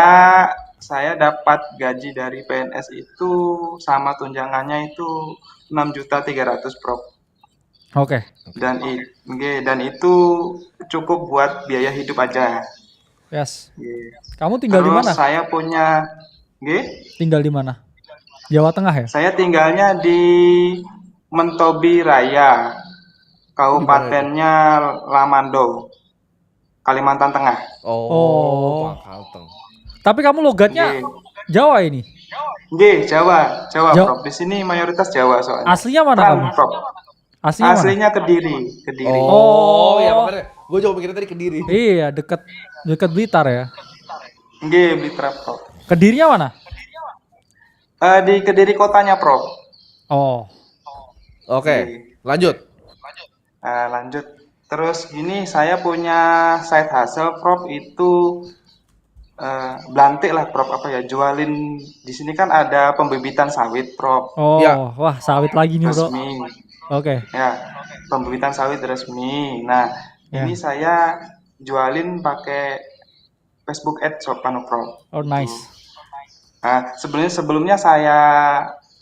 dapat gaji dari PNS itu sama tunjangannya itu 6.300.000, Prof. Oke. Dan itu cukup buat biaya hidup aja. Yes. Nggih. Kamu tinggal di Terus mana? saya punya, nggih, Tinggal di mana? Jawa Tengah ya? saya tinggalnya di Mentobi Raya, kabupatennya Lamando, Kalimantan Tengah. Oh. Kalteng. Tapi kamu logatnya Nggih. Jawa ini. Nggih, Jawa, Jawa. Prof. Di sini mayoritas Jawa soalnya. Aslinya mana kamu? Prof. Aslinya mana? Aslinya Kediri. Oh, ya makanya gue juga mikirnya tadi Kediri. Iya, deket Blitar ya. Nggih, Blitar, Prof. Kedirinya mana? Di Kediri kotanya, Prof. Oh. Oke, lanjut. Lanjut. Terus gini, saya punya side hustle, Prof. Itu belantik lah, Prof. Apa ya? Jualin di sini kan ada pembibitan sawit, Prof. Oh, Ya. wah sawit lagi nih bro. Resmi. Oke. Ya, pembibitan sawit resmi. Nah, Ya. ini saya jualin pakai Facebook Ads, Prof. Oh nice. Nah, sebelumnya saya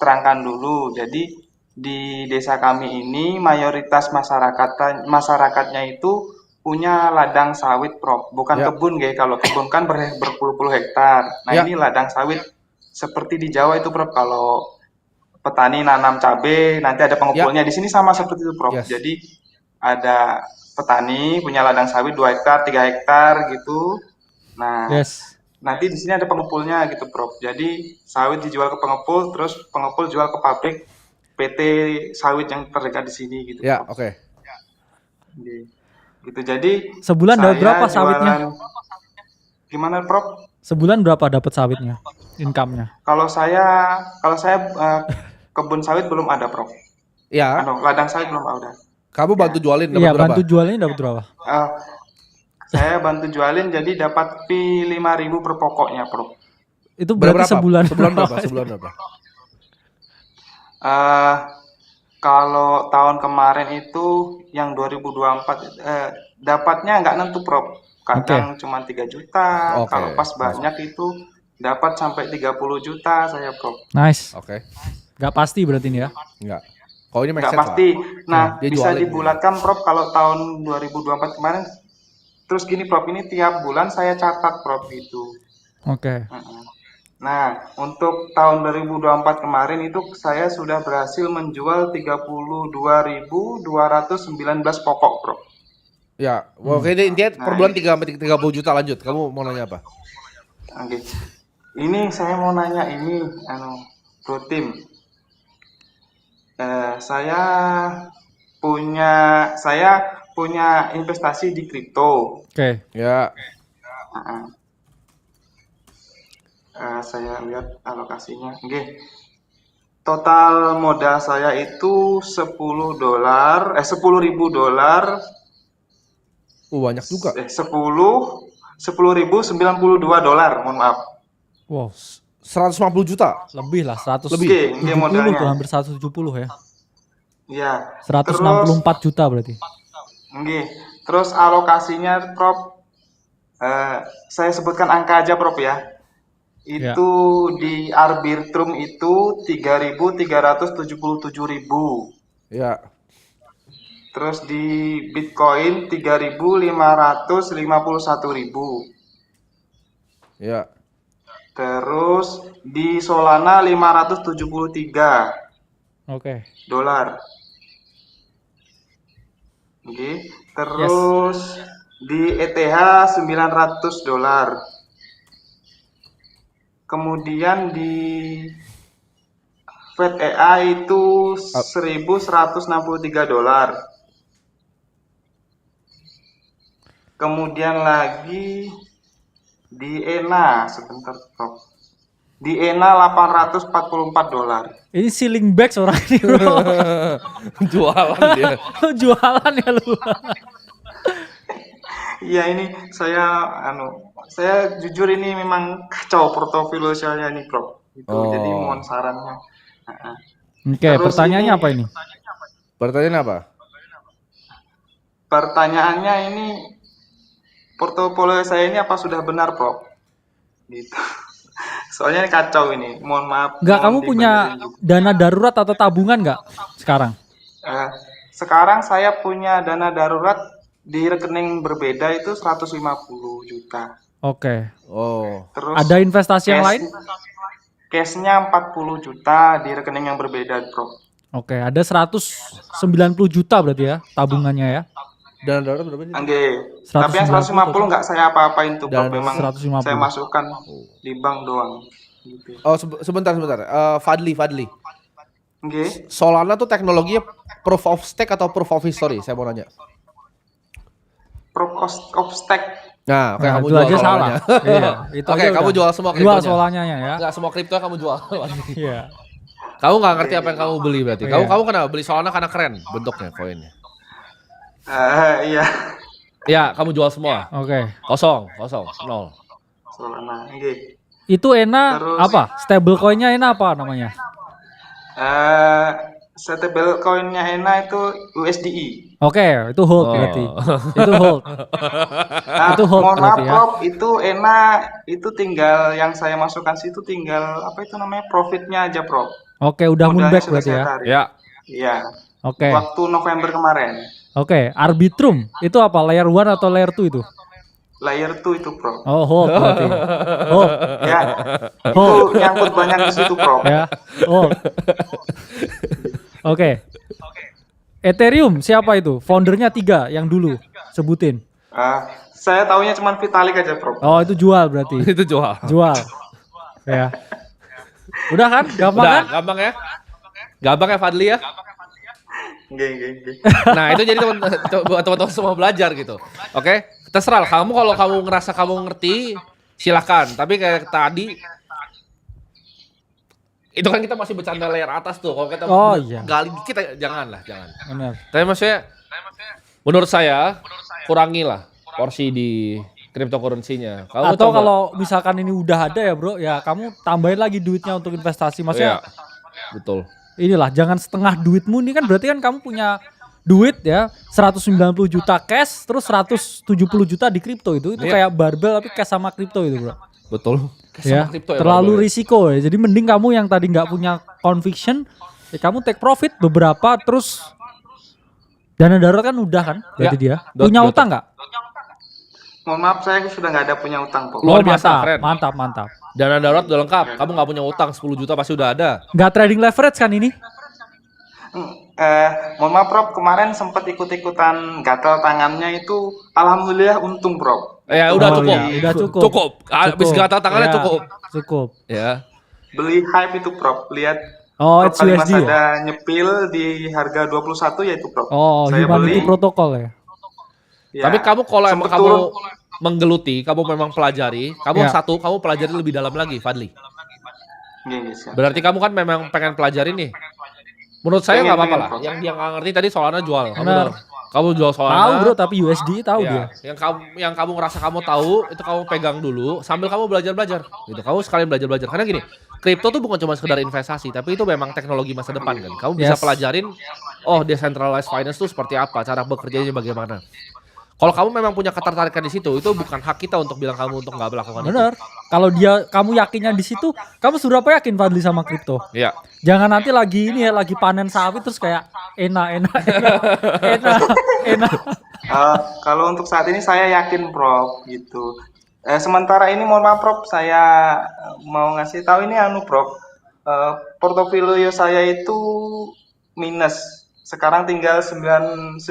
terangkan dulu. Jadi di desa kami ini mayoritas masyarakatnya itu punya ladang sawit, Prof. Bukan Ya. kebun, guys. Kalau kebun kan berpuluh-puluh hektar. Nah, Ya. ini ladang sawit seperti di Jawa itu, Prof. Kalau petani nanam cabai, nanti ada pengepulnya. Di sini sama seperti itu, Prof. Yes. Jadi ada petani punya ladang sawit 2 hektar, 3 hektar gitu. Nah, Yes. nanti di sini ada pengepulnya gitu, Prof. Jadi sawit dijual ke pengepul, terus pengepul jual ke pabrik PT sawit yang terdekat di sini gitu, Ya, Prof. oke. Gitu. Jadi Sebulan dapat saya berapa sawitnya? Gimana, Prof? Sebulan berapa dapat sawitnya? Income-nya? Kalau saya kebun sawit belum ada, Prof. Ya, Ladang sawit belum ada. kamu bantu jualin dapat Iya, berapa? bantu jualnya dapat berapa? Saya bantu jualin jadi dapat fee 5.000 per pokoknya, Prof. Itu berarti sebulan. Sebulan berapa? Sebulan berapa? Kalau tahun kemarin itu yang 2024 dapatnya nggak nentu, Prof. Kadang cuma 3 juta, Oke. kalau pas banyak itu dapat sampai 30 juta saya, Prof. Nice. Oke. Gak pasti berarti ini ya. Enggak. Kalau ini make Nggak sense pasti. lah. Nah, Dia bisa jualin dibulatkan, Prof, kalau tahun 2024 kemarin. Terus gini, Prof, ini tiap bulan saya catat, Prof, gitu. Oke. Nah, untuk tahun 2024 kemarin itu saya sudah berhasil menjual 32.219 pokok, Prof. Ya, oke intinya per bulan 3 sampai 30 juta. Lanjut. Kamu mau nanya apa? Oke. Ini saya mau nanya ini, Bro Tim. Saya punya investasi di kripto. Oke. Ya. Saya lihat alokasinya. Oke. Total modal saya itu $10.000. Banyak juga. $10.092, mohon maaf. Wow. 150 juta. Lebih lah, 170 Lebih. Oke, modalnya. tuh, hampir 170 ya. Iya. 164 juta berarti. Oke. Terus alokasinya, Prof, saya sebutkan angka aja, Prof, ya. Itu di Arbitrum itu 3.377.000. Ya. Terus di Bitcoin 3.551.000. Ya. Terus di Solana 573 Oke. dolar. Oke. Terus di ETH 900 dolar. kemudian di Fed EA itu Ah, $1.163. Kemudian lagi di ENA, sebentar Prof. Di ENA $844. Ini ceiling bags orang ini bro. Jualan dia. Jualan ya lu. Iya ini saya jujur ini memang kacau portofolio saya nih Prof. Gitu. Jadi Oh. mohon sarannya. Nah, Oke, terus pertanyaannya ini apa ini? Pertanyaan apa? pertanyaannya ini portofolio saya ini apa sudah benar Prof? Gitu. Soalnya kacau ini. Mohon maaf, Enggak, mohon kamu punya dibenerin juga. dana darurat atau tabungan nggak sekarang? Eh, sekarang saya punya dana darurat di rekening berbeda itu 150 juta. Oke. Oh. Terus Ada investasi yang cash lain? cashnya 40 juta di rekening yang berbeda, Bro. Oke, ada 190 juta berarti ya tabungannya ya. Dana darurat berapa nih? Angge. Tapi yang 150 nggak saya apa-apain tuh, Bro. Dana Memang 150. saya masukkan di bank doang. Gitu. Oh, sebentar. Fadli. Angge. Solana tuh teknologinya proof of stake atau proof of history? Saya mau nanya. Proof of stake. Nah, oke, Nah, kamu itu jual aja salah. Solananya. Iya, itu Oke, aja kamu udah. jual semua Jual kriptonya. Solananya ya. Enggak, semua kripto kamu jual. Iya. Kamu nggak ngerti apa yang kamu beli berarti. Iya. Kamu kenapa beli Solana karena keren bentuknya koinnya. Iya. Ya, kamu jual semua. Oke. Kosong, nol. Solana. Angge. Itu ENA Terus apa? Stablecoin-nya ENA apa namanya? stablecoin-nya ENA itu USDI. Oke, itu hold Oh. berarti. Itu hold. Nah, Itu hold mohon maaf berarti ya. Prof, itu ENA itu tinggal yang saya masukkan situ tinggal apa itu namanya profitnya aja Prof. Oke, udah Modalnya moonback sudah berarti saya ya. tarik. Ya, Iya. Oke. Waktu November kemarin. Oke, Arbitrum itu apa? Layer 1 atau layer 2 itu? Layer 2 itu Prof. Oh, hold berarti. Hold. Ya. Itu nyangkut banyak di situ Prof. Ya. Hold. Oke. Ethereum siapa itu? Foundernya 3 yang dulu. Sebutin. Saya taunya cuma Vitalik aja Prof. Oh, itu jual berarti. itu jual. Jual. Ya. Udah kan? Gampang Udah, kan? gampang ya? Gampang ya Fadli ya? Nggih. Nah, itu jadi buat teman-teman semua belajar gitu. Oke? Terserah kamu kalau kamu ngerasa kamu ngerti, silakan. Tapi kayak tadi itu kan kita masih bercanda layer atas tuh. Kalau kita Oh, iya. gali dikit jangan. Benar. Tapi maksudnya menurut saya kurangilah porsi di cryptocurrency-nya. Kamu Atau coba- kalau misalkan ini udah ada ya bro, ya kamu tambahin lagi duitnya untuk investasi. Maksudnya Iya, betul. inilah, jangan setengah duitmu ini kan berarti kan kamu punya duit ya 190 juta cash terus 170 juta di kripto itu Iya. kayak barbel tapi cash sama kripto itu bro. Betul. Ya, Sama kripto terlalu Bang. risiko ya. Jadi mending kamu yang tadi nggak punya conviction, ya kamu take profit beberapa terus dana darurat kan udah kan berarti Ya, dia. Punya udah. utang nggak? Mohon maaf saya sudah nggak ada punya utang Prof. Luar biasa, keren. mantap. Dana darurat udah lengkap. Kamu nggak punya utang 10 juta pasti udah ada. Nggak trading leverage kan ini? Mohon maaf Prof, kemarin sempat ikut-ikutan gatal tangannya itu alhamdulillah untung Prof. Ya udah Oh, cukup. iya, udah cukup. Cukup. Habis gatal tangannya Ya, cukup. Cukup. Ya. Beli hype itu Prof. Lihat Oh, Prof Kalimas HUSD ya? ada nyepil di harga 21 ya itu Prof. Oh, Saya humanity beli. protocol ya. Ya, Tapi kamu kalau emang sempet kamu turun. menggeluti, kamu memang pelajari, kamu Ya. kamu pelajari lebih dalam lagi, Fadli. Gini, siap. Berarti kamu kan memang pengen pelajari nih. Menurut saya nggak apa-apa lah. Pengen, Yang dia nggak ngerti tadi Solana jual. Benar. Kamu jual Solana. Tahu bro, tapi USD tahu Ya, dia. yang kamu ngerasa kamu tahu itu kamu pegang dulu sambil kamu belajar gitu. Kamu sekalian belajar karena gini, kripto tuh bukan cuma sekedar investasi, tapi itu memang teknologi masa depan kan. Kamu bisa Yes. pelajarin oh decentralized finance tuh seperti apa, cara bekerjanya bagaimana. Kalau kamu memang punya ketertarikan di situ, itu bukan hak kita untuk bilang kamu untuk nggak melakukan Bener. Kalau kamu yakinnya di situ, kamu sudah apa yakin Fadli sama kripto? itu. Iya. Jangan nanti lagi ini ya, lagi panen sawit terus kayak enak. Kalau untuk saat ini saya yakin Prof gitu. Sementara ini mohon maaf Prof, saya mau ngasih tahu ini Prof. Portofolio saya itu minus. Sekarang tinggal 9.400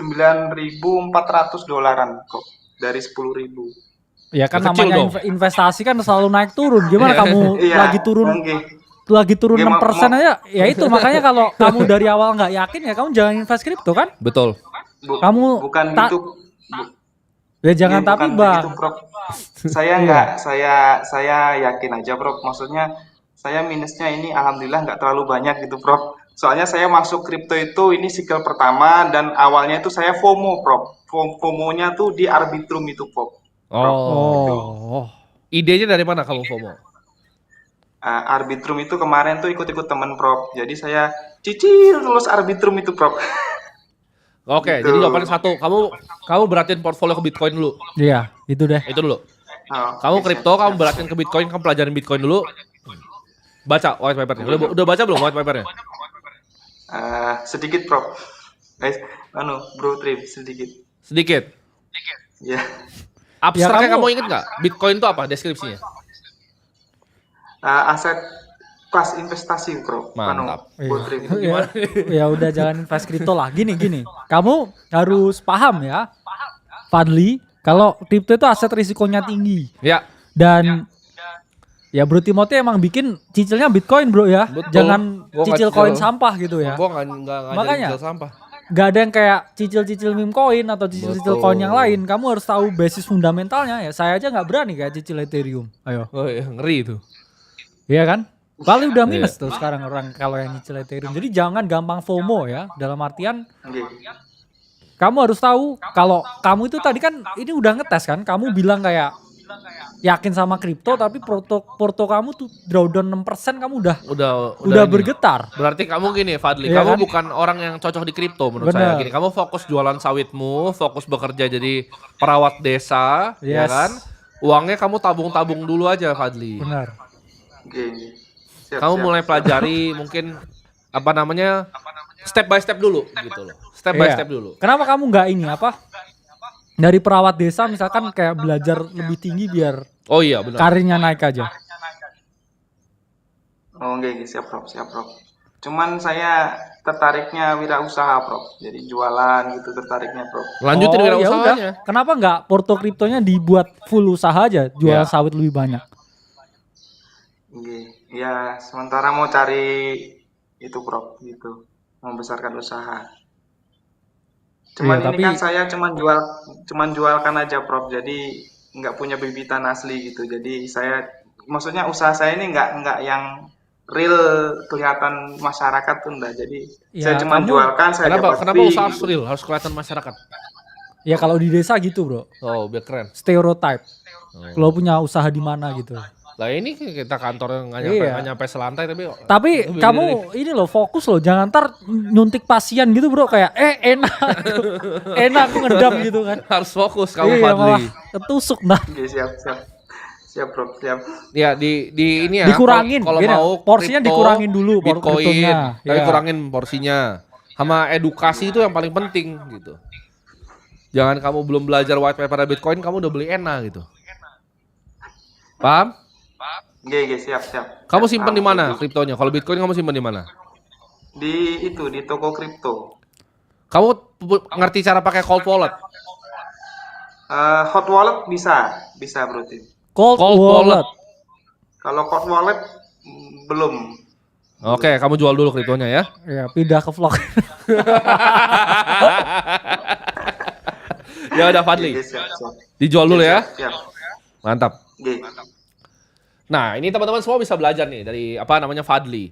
dolaran Prof dari 10.000. Ya kan Ya, kecil namanya dong. investasi kan selalu naik turun. Gimana kamu Iya, lagi turun Oke, 6% aja? Ya itu makanya kalau kamu dari awal nggak yakin ya kamu jangan invest kripto kan? Betul. Kamu bukan tak gitu. ya jangan Bukan tapi begitu, Bang. Prof. Saya Iya. nggak, saya yakin aja, Prof. Maksudnya saya minusnya ini alhamdulillah nggak terlalu banyak gitu, Prof. Soalnya saya masuk kripto itu ini cycle pertama dan awalnya itu saya FOMO, Prof. FOMO-nya tuh di Arbitrum itu, Prof. Itu. Oh. Oh. Idenya dari mana kamu FOMO? Arbitrum itu kemarin tuh ikut-ikut temen, Prof. Jadi saya cicil terus Arbitrum itu, Prof. Oke, Gitu. jadi jawabannya satu. Kamu beratin portfolio ke Bitcoin dulu. Iya, itu deh. Itu dulu. Oh, Kamu oke, kripto, siap, kamu siap. beratin ke Bitcoin, kamu pelajarin Bitcoin dulu. Baca white papernya. Udah baca belum white papernya? Sedikit, Prof. Guys, Bro Trip sedikit. Sedikit. Ya. Abstraknya Ya, kamu inget nggak? Bitcoin itu apa deskripsinya? Aset kelas investasi, Bro. Mantap. Bro Trip. Ya, ya udah jangan invest kripto lah. Gini. Kamu harus paham ya, Fadli, kalau kripto itu aset risikonya tinggi. Ya, Dan ya Bro Timothy emang bikin cicilnya Bitcoin bro ya. Betul. Jangan Gua nggak cicil cicil. koin sampah gitu ya. gua nggak Makanya. jual sampah. Gak ada yang kayak cicil-cicil meme coin atau cicil-cicil Betul. koin yang lain. Kamu harus tahu basis fundamentalnya ya. Saya aja nggak berani kayak cicil Ethereum. Ayo. Oh iya, ngeri itu. Iya kan? Kali udah Iya. minus tuh sekarang orang kalau yang cicil Ethereum. Jadi jangan gampang FOMO ya. Dalam artian Oke. kamu harus tahu kalau kamu itu tadi kan ini udah ngetes kan. Kamu bilang kayak yakin sama kripto tapi porto kamu tuh drawdown 6% kamu udah Udah ini. bergetar. Berarti kamu gini, Fadli, Iya kamu kan? bukan orang yang cocok di kripto menurut Bener. saya. Gini, kamu fokus jualan sawitmu, fokus bekerja jadi perawat desa, ya Yes. kan? Uangnya kamu tabung-tabung dulu aja, Fadli. Benar. Oke. Siap, Kamu siap. mulai pelajari mungkin apa namanya step by step dulu gitu loh. Step by Iya. step dulu. Kenapa kamu nggak ini apa? Dari perawat desa misalkan kayak belajar lebih tinggi biar Oh iya benar. karirnya naik aja. Oh, oke, siap, Prof. Siap, Prof. Cuman saya tertariknya wirausaha, Prof. Jadi jualan gitu tertariknya, Prof. Lanjutin Oh, ya wirausahanya. udah. Kenapa nggak porto kriptonya dibuat full usaha aja, jual Ya. sawit lebih banyak? Oke. Ya, sementara mau cari itu, Prof, gitu. Membesarkan usaha. Cuman Iya, ini kan saya cuman jualkan aja, Prof. Jadi nggak punya bibitan asli gitu. Jadi saya maksudnya usaha saya ini nggak yang real kelihatan masyarakat tuh enggak. Jadi Ya, saya cuma kamu- jualkan, saya dapat Kenapa fee, usaha gitu. real harus kelihatan masyarakat? Ya kalau di desa gitu bro, Oh, biar keren. stereotype. Lo punya usaha di mana gitu. Lah ini kita kantor nggak Iya. nyampe selantai tapi Tapi Lebih kamu dari- ini loh fokus loh, jangan ntar nyuntik pasien gitu bro kayak enak, enak aku ngedam gitu kan. harus fokus kamu Iya Fadli. malah ketusuk nah. Oke, siap. Siap, Prof. Siap. Ya di ini ya. Dikurangin, Kalau gini, mau porsinya kripto, dikurangin dulu, Bitcoin, kriptonya. tapi Ya. kurangin porsinya. Sama edukasi itu yang paling penting gitu. Jangan kamu belum belajar white paper Bitcoin kamu udah beli ENA gitu. Paham? Oke, siap. Kamu simpan di mana Itu. kriptonya? Kalau Bitcoin kamu simpan di mana? Di toko kripto. Kamu ngerti cara pakai cold wallet? Hot wallet bisa Bro Tim. Cold Cold wallet. wallet. Kalau hot wallet belum. Oke, kamu jual dulu kriptonya ya. Ya pindah ke vlog. Ya udah Fadli, Oke, siap. dijual dulu ya. Siap. Mantap. Oke. Nah, ini teman-teman semua bisa belajar nih dari apa namanya Fadli.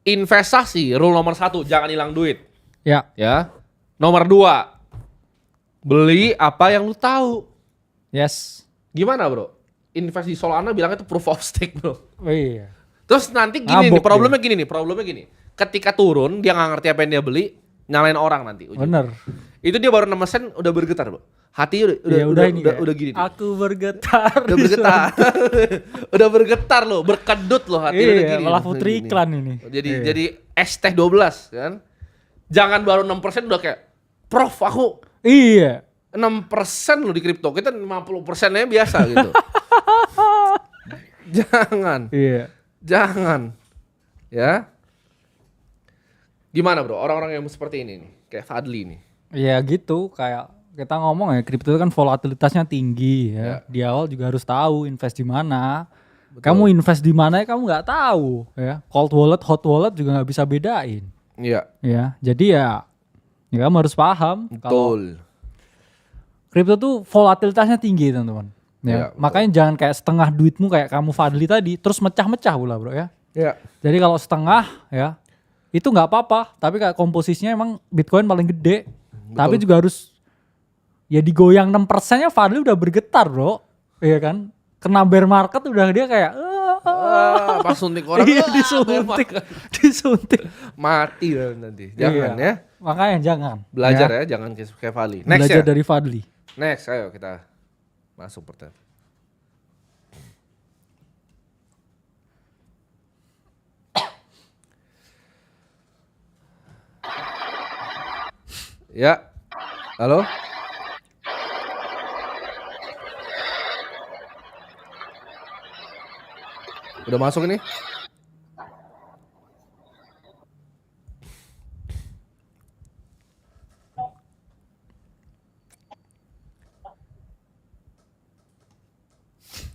Investasi rule nomor 1, jangan hilang duit. Ya. Ya. Nomor 2, beli apa yang lu tahu. Yes. Gimana bro? Invest di Solana bilangnya itu proof of stake bro. Oh, iya. Terus nanti gini Ngabok nih, problemnya gini. Ketika turun, dia nggak ngerti apa yang dia beli, nyalain orang nanti. ujungnya. Bener. Itu dia baru 6 sen udah bergetar bro. Hati udah ini kayak, udah gini. nih. Aku bergetar. Udah bergetar. Udah bergetar loh, berkedut loh hati udah Iya, gini. malah Udah putri gini. iklan ini. Jadi Iya. jadi es teh 12 kan. Jangan baru 6% udah kayak Prof aku Iya. 6% loh di kripto. Kita 50%-nya biasa gitu. Iya. Jangan. Ya. Gimana bro? Orang-orang yang seperti ini nih, kayak Fadli nih. Ya gitu kayak kita ngomong ya kripto itu kan volatilitasnya tinggi ya. Ya. Di awal juga harus tahu invest di mana. Betul. Kamu invest di mana ya kamu nggak tahu ya. Cold wallet, hot wallet juga nggak bisa bedain. Iya, Ya, jadi ya kamu harus paham kalau betul. kripto tuh volatilitasnya tinggi teman-teman. Ya, Ya, betul. makanya jangan kayak setengah duitmu kayak kamu Fadli tadi terus mecah-mecah pula bro ya. Iya. Jadi kalau setengah ya itu nggak apa-apa, tapi kayak komposisinya emang Bitcoin paling gede. Tapi juga harus ya digoyang 6%-nya Fadli udah bergetar bro, iya kan? Kena bear market udah dia kayak Pas suntik orang iya, disuntik. disuntik. Mati lah nanti. Jangan Iya. ya. Makanya jangan. Belajar ya, jangan kayak Fali. Next Belajar ya. dari Fadli. Next, ayo kita masuk pertanyaan. Ya, halo. Udah masuk ini?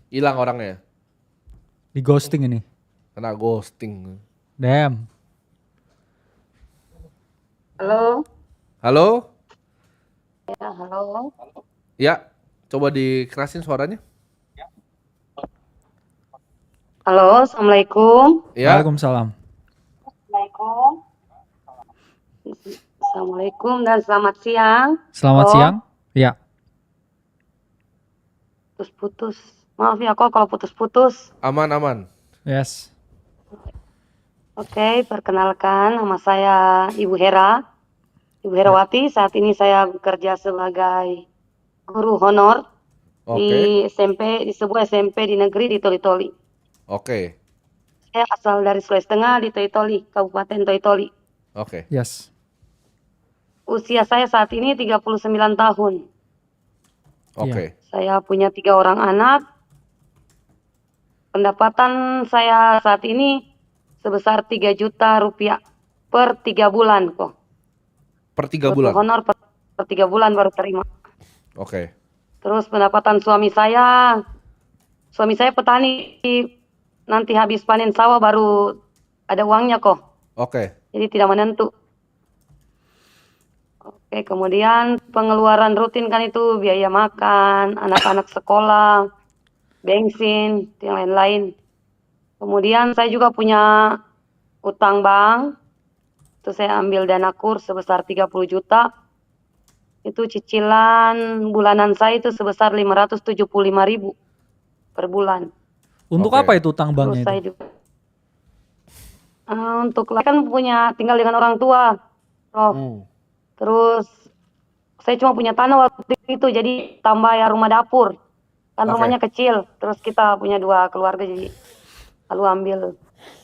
Hilang orangnya, Di ghosting ini. kena ghosting. Damn. Halo, Halo? ya halo. Ya, coba dikerasin suaranya. Halo, assalamualaikum. Ya, Waalaikumsalam. Assalamualaikum. Assalamualaikum dan selamat siang. Selamat Oh. siang. Ya. Putus-putus. Maaf ya kok kalau putus-putus. aman. Yes. Oke, perkenalkan nama saya Ibu Hera. Ibu Herawati. Saat ini saya bekerja sebagai guru honor Oke, di SMP, di sebuah SMP di negeri di Toli-Toli. oke, Saya asal dari Sulawesi Tengah di Toli-Toli, Kabupaten Toli-Toli. oke. Yes. Usia saya saat ini 39 tahun. Oke. Saya punya 3 orang anak. Pendapatan saya saat ini sebesar 3 juta rupiah per 3 bulan kok. Per 3 Untuk bulan. honor per 3 bulan baru terima. Oke. Terus pendapatan suami saya petani, nanti habis panen sawah baru ada uangnya kok. Oke. Jadi tidak menentu. Oke, kemudian pengeluaran rutin kan itu biaya makan, anak-anak sekolah, bensin, yang lain-lain. Kemudian saya juga punya utang bank. Itu saya ambil dana kur sebesar 30 juta. Itu cicilan bulanan saya itu sebesar 575.000 per bulan. Untuk Oke. apa itu utang Terus banknya saya itu? juga untuk kan punya tinggal dengan orang tua. Oh, Hmm. terus saya cuma punya tanah waktu itu jadi tambah ya rumah dapur. Kan Oke. rumahnya kecil. Terus kita punya 2 keluarga jadi lalu ambil.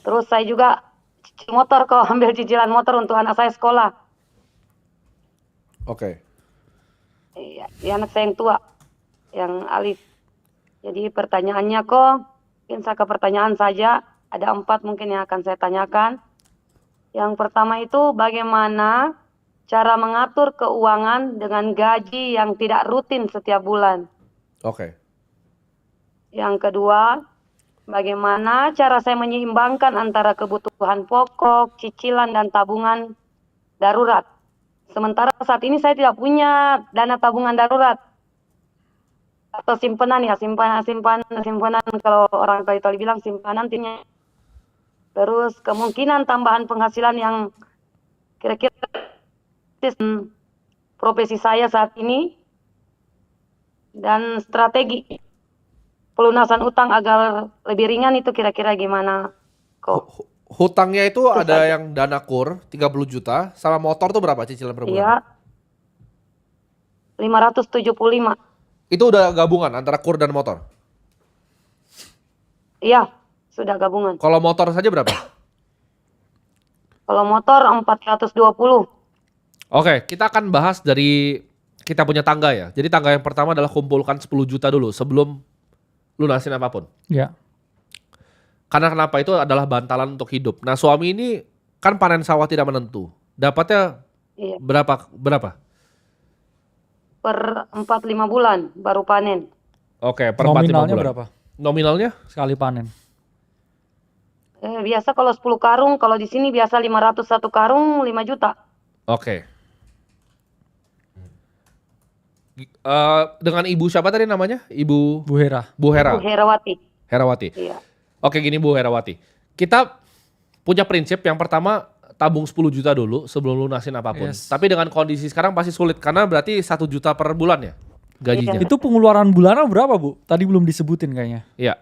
Terus saya juga cicil motor kok, ambil cicilan motor untuk anak saya sekolah. Oke. Iya, anak saya yang tua, yang Alif. Jadi pertanyaannya kok, mungkin saya ke pertanyaan saja. Ada 4 mungkin yang akan saya tanyakan. Yang pertama itu bagaimana cara mengatur keuangan dengan gaji yang tidak rutin setiap bulan. Oke. Yang kedua, bagaimana cara saya menyeimbangkan antara kebutuhan pokok, cicilan, dan tabungan darurat. Sementara saat ini saya tidak punya dana tabungan darurat. Atau simpanan ya, simpanan kalau orang Toli-Toli bilang simpanan timnya. Terus kemungkinan tambahan penghasilan yang kira-kira profesi saya saat ini. Dan strategi pelunasan utang agar lebih ringan itu kira-kira gimana kok? Hutangnya itu Itu ada saja. yang dana kur 30 juta, sama motor tuh berapa cicilan per bulan? Iya. 575. Itu udah gabungan antara kur dan motor. Iya, sudah gabungan. Kalau motor saja berapa? Kalau motor 420. Oke, kita akan bahas dari kita punya tangga ya. Jadi tangga yang pertama adalah kumpulkan 10 juta dulu sebelum lunasin apapun. Ya. Karena kenapa itu adalah bantalan untuk hidup. Nah, suami ini kan panen sawah tidak menentu. Dapatnya Iya. berapa? per 4-5 bulan baru panen. Oke, per 4-5 Nominalnya bulan. berapa Nominalnya? sekali panen? Biasa kalau 10 karung, kalau di sini biasa 500 satu karung 5 juta. Oke. Dengan ibu siapa tadi namanya? Ibu Bu Hera. Bu Hera. Bu Herawati. Herawati. Iya. Oke, gini Bu Herawati. Kita punya prinsip yang pertama tabung 10 juta dulu sebelum lunasin apapun. Yes. Tapi dengan kondisi sekarang pasti sulit karena berarti 1 juta per bulan ya gajinya. Iya. Itu pengeluaran bulanan berapa, Bu? Tadi belum disebutin kayaknya. Iya.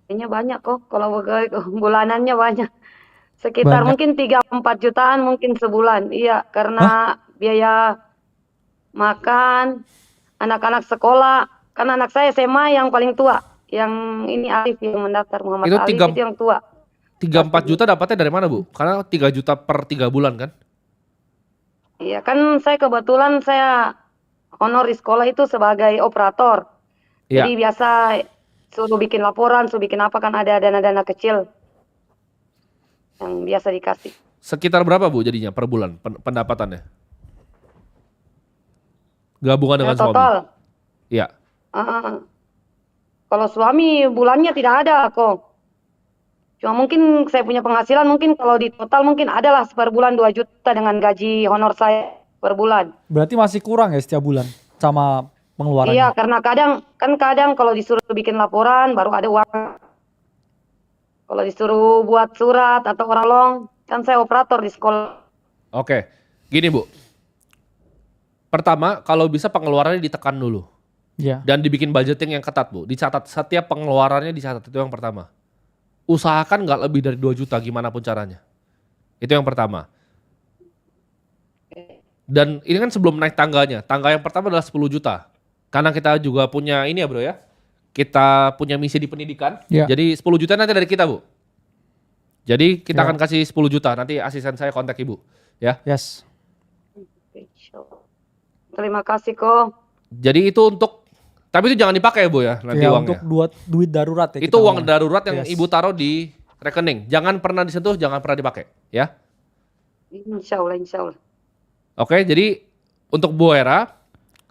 Kayaknya banyak kok, kalau bulanannya banyak. Sekitar Banyak. mungkin 3-4 jutaan mungkin sebulan. Iya, karena biaya makan, anak-anak sekolah. Kan anak saya SMA yang paling tua. Yang ini Alif yang mendaftar, Muhammad Itu Alif itu yang tua. 3-4 juta dapatnya dari mana Bu? Karena 3 juta per 3 bulan kan? Iya, kan saya kebetulan saya honor di sekolah itu sebagai operator. Iya. Jadi biasa suruh bikin laporan, suruh bikin apa, kan ada dana-dana kecil yang biasa dikasih. Sekitar berapa Bu jadinya per bulan pendapatannya? Gabungan dengan suami. Total. Iya. Kalau suami bulannya tidak ada kok. Cuma mungkin saya punya penghasilan, mungkin kalau di total mungkin adalah per bulan 2 juta dengan gaji honor saya per bulan. Berarti masih kurang ya setiap bulan sama pengeluarannya. Iya, karena kadang kalau disuruh bikin laporan baru ada uang. Kalau disuruh buat surat atau orang long, kan saya operator di sekolah. Oke. Gini Bu. Pertama, kalau bisa pengeluarannya ditekan dulu. Iya. Dan dibikin budgeting yang ketat Bu. Dicatat, setiap pengeluarannya dicatat, itu yang pertama. Usahakan nggak lebih dari 2 juta gimana pun caranya. Itu yang pertama. Dan ini kan sebelum naik tangganya. Tangga yang pertama adalah 10 juta. Karena kita juga punya ini ya Bro ya. Kita punya misi di pendidikan. Iya. Jadi 10 juta nanti dari kita Bu. Jadi kita Iya. akan kasih 10 juta. Nanti asisten saya kontak Ibu. Ya. Yes. Terima kasih kok. Jadi itu untuk, tapi itu jangan dipakai ya Bu ya nanti Ya, uangnya. untuk duit darurat ya. Itu kita uang ngomong. darurat yang Yes. Ibu taruh di rekening. Jangan pernah disentuh, jangan pernah dipakai. Ya. Insya Allah, insya Allah. Oke, jadi untuk Bu Hera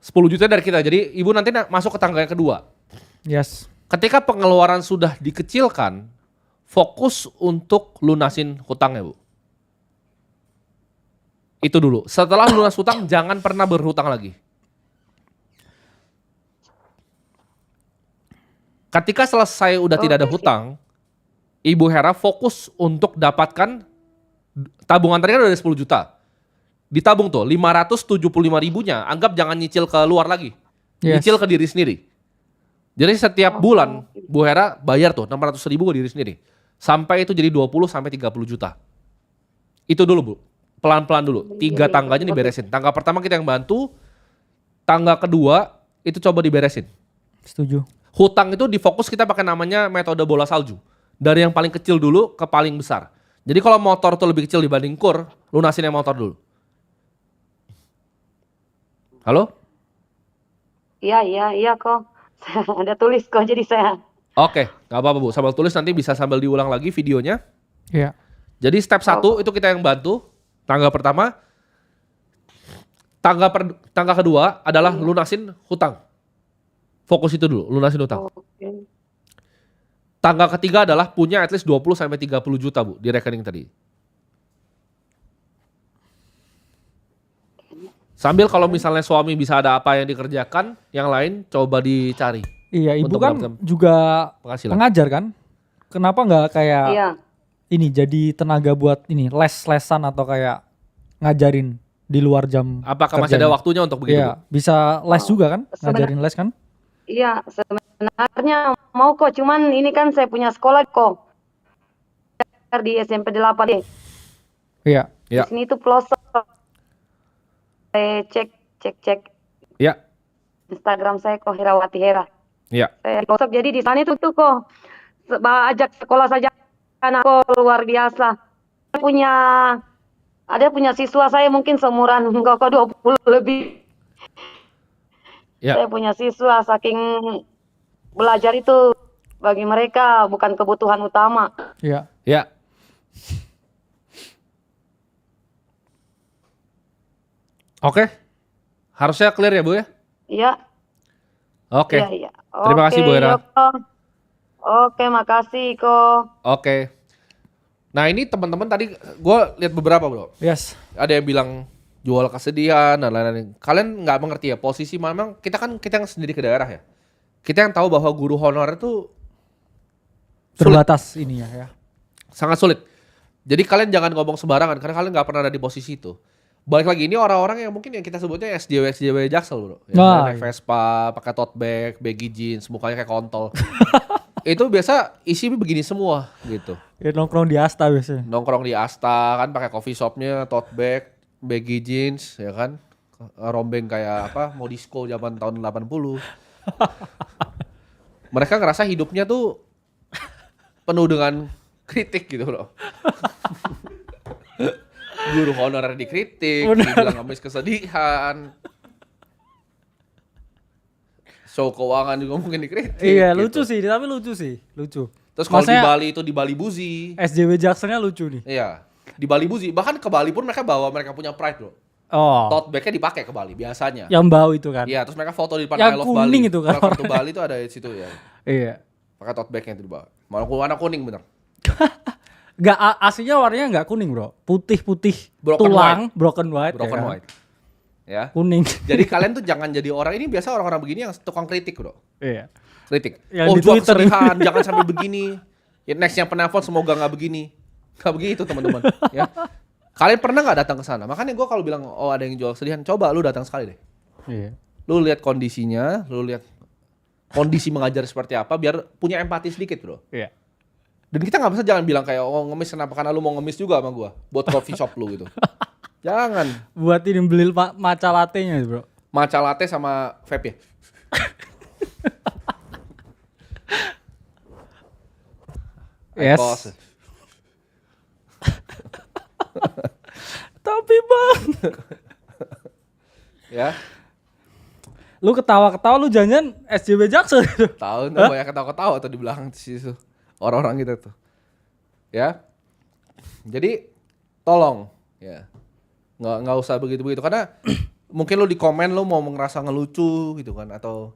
10 juta dari kita. Jadi Ibu nanti masuk ke tangga yang kedua. Yes. Ketika pengeluaran sudah dikecilkan, fokus untuk lunasin hutangnya Bu. Itu dulu. Setelah lunas hutang, jangan pernah berhutang lagi. Ketika selesai udah tidak ada hutang, Ibu Hera fokus untuk dapatkan tabungan tadi kan udah ada 10 juta. Ditabung tuh 575 ribunya, anggap jangan nyicil ke luar lagi. Yes. Nyicil ke diri sendiri. Jadi setiap bulan Bu Hera bayar tuh 600 ribu ke diri sendiri. Sampai itu jadi 20 sampai 30 juta. Itu dulu Bu. Pelan-pelan dulu. 3 tangganya diberesin. Tangga pertama kita yang bantu. Tangga kedua itu coba diberesin. Setuju. Hutang itu difokus kita pakai namanya metode bola salju. Dari yang paling kecil dulu ke paling besar. Jadi kalau motor tuh lebih kecil dibanding kur, lunasin yang motor dulu. Halo? Iya kok. Ada tulis kok, jadi saya. Oke, nggak apa-apa Bu. Sambil tulis nanti bisa sambil diulang lagi videonya. Iya. Jadi step 1 itu kita yang bantu. Tangga pertama. Tangga kedua adalah lunasin hutang. Fokus itu dulu, lunasin hutang. Oke. Tangga ketiga adalah punya at least 20 sampai 30 juta Bu di rekening tadi. Sambil kalau misalnya suami bisa ada apa yang dikerjakan, yang lain coba dicari Iya, ibu Untuk kan mendapatkan juga penghasilan. pengajar kan? Kenapa nggak kayak Iya. ini jadi tenaga buat ini les-lesan atau kayak ngajarin di luar jam Apakah masih ada kerjanya? waktunya untuk begitu Iya, Bu? bisa les juga kan? Sebenarnya- Ngajarin les kan? Iya, sebenarnya mau kok, cuman ini kan saya punya sekolah kok. Di SMP 8 deh. Iya. Ya. Di sini tuh pelosok. Saya cek Ya, Instagram saya kok Herawati Hera. ya. Saya di pelosok, jadi di sana itu tuh kok ajak sekolah saja anak kok luar biasa. Ada punya siswa saya mungkin seumuran kok 20 lebih. Ya. Saya punya siswa, saking belajar itu bagi mereka bukan kebutuhan utama. Iya. Ya. Oke. Harusnya clear ya Bu ya? Iya, Oke. iya, iya. Terima kasih, Bu Oke, Hera. Yoko. Oke, makasih Iko. Oke. Nah ini teman-teman tadi gue lihat beberapa bro. Yes. Ada yang bilang jual kesedihan dan lain-lain. Kalian nggak mengerti ya posisi memang kita yang sendiri ke daerah ya. Kita yang tahu bahwa guru honorer itu Terbatas ininya ya. sangat sulit. Jadi kalian jangan ngomong sembarangan karena kalian nggak pernah ada di posisi itu. Balik lagi ini orang-orang yang mungkin yang kita sebutnya SJW Jaksel bro. Ya, Nah, naik Vespa, pakai tote bag, baggy jeans, mukanya kayak kontol. Itu biasa isi begini semua gitu. Ya nongkrong di Asta biasanya. Nongkrong di Asta kan pakai coffee shopnya, tote bag, baggy jeans ya kan. Rombeng kayak apa, mau disco zaman tahun 80. Mereka ngerasa hidupnya tuh penuh dengan kritik gitu loh. Guru honorer dikritik, dibilang ngemis kesedihan. Show keuangan juga mungkin dikritik. Iya, gitu. lucu sih, tapi lucu sih, lucu. Terus kalau di Maksudnya Bali itu di Bali Buzi. SJW Jakselnya lucu nih. Iya, di Bali Buzi. Bahkan ke Bali pun mereka punya pride loh. Oh, Tote bag-nya dipakai ke Bali biasanya. yang bau itu kan. Iya, terus mereka foto di depan Yang I Love kuning Bali. itu kan Welcome to orangnya. Bali itu ada di situ ya. Iya. Pakai tote bag-nya itu di bawah. Warna kuning bener. Gak aslinya warnanya nggak kuning bro, putih-putih Broken tulang, broken white, Broken ya kan? white. Ya. Kuning. Jadi kalian tuh jangan jadi orang ini biasa orang-orang begini yang tukang kritik bro. Iya. Kritik. Yang Oh di jual Twitter. kesedihan, jangan sampai begini. Ya, nextnya penelpon semoga nggak begini. Nggak begitu teman-teman. Ya. Kalian pernah nggak datang ke sana? Makanya gue kalau bilang oh ada yang jual kesedihan, coba lu datang sekali deh. Iya. Lu lihat kondisinya, lu lihat kondisi mengajar seperti apa, biar punya empati sedikit bro. Iya. Dan kita nggak bisa jangan bilang kayak oh ngemis kenapa karena lu mau ngemis juga sama gua buat coffee shop lu gitu. Jangan. Buat ini beli matcha latte-nya bro. Matcha latte sama vape ya. Yes. Aikos. Tapi bang, Ya, lu ketawa-ketawa lu jangan SJW Jaksel gitu. tahu tuh banyak ketawa-ketawa tuh di belakang situ. Orang-orang gitu tuh. Ya. Jadi tolong ya. Nggak usah begitu-begitu karena mungkin lu di komen lu mau ngerasa ngelucu gitu kan atau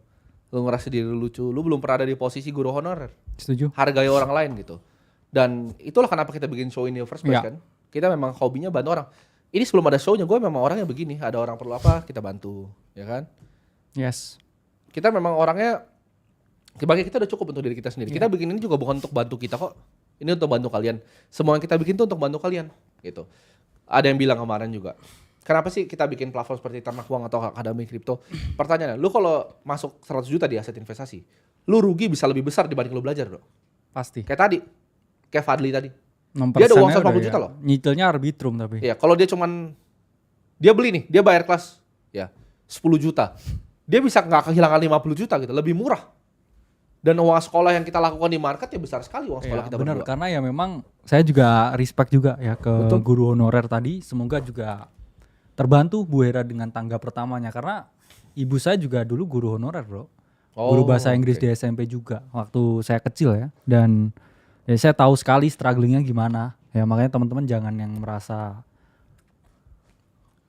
lu ngerasa diri lu lucu, lu belum pernah ada di posisi guru honorer. Setuju. Hargai orang lain gitu. Dan itulah kenapa kita bikin show ini first place Ya. kan. Kita memang hobinya bantu orang. Ini sebelum ada show-nya gue memang orangnya begini, ada orang perlu apa kita bantu, ya kan? Yes. Kita memang orangnya bagi kita udah cukup untuk diri kita sendiri. Kita bikin ini juga bukan untuk bantu kita kok. Ini untuk bantu kalian. Semua yang kita bikin tuh untuk bantu kalian, gitu. Ada yang bilang kemarin juga, kenapa sih kita bikin platform seperti Ternak Uang atau Akademi Kripto? Pertanyaannya, lu kalau masuk 100 juta di aset investasi, lu rugi bisa lebih besar dibanding lu belajar, bro. Pasti. Kayak tadi, kayak Fadli tadi. 6% Dia ada uang udah 150 juta ya. loh. Nyicilnya arbitrum tapi. Iya, kalau dia cuman dia beli nih, dia bayar kelas ya 10 juta. Dia bisa nggak kehilangan 50 juta gitu, lebih murah. Dan uang sekolah yang kita lakukan di market ya besar sekali uang sekolah Iya, kita benar berdua. karena ya memang saya juga respect juga ya ke Betul. guru honorer tadi. Semoga juga terbantu Bu Hera dengan tangga pertamanya karena ibu saya juga dulu guru honorer bro. Guru bahasa Inggris oke. di SMP juga waktu saya kecil ya. Dan ya saya tahu sekali strugglingnya gimana. Ya makanya teman-teman jangan yang merasa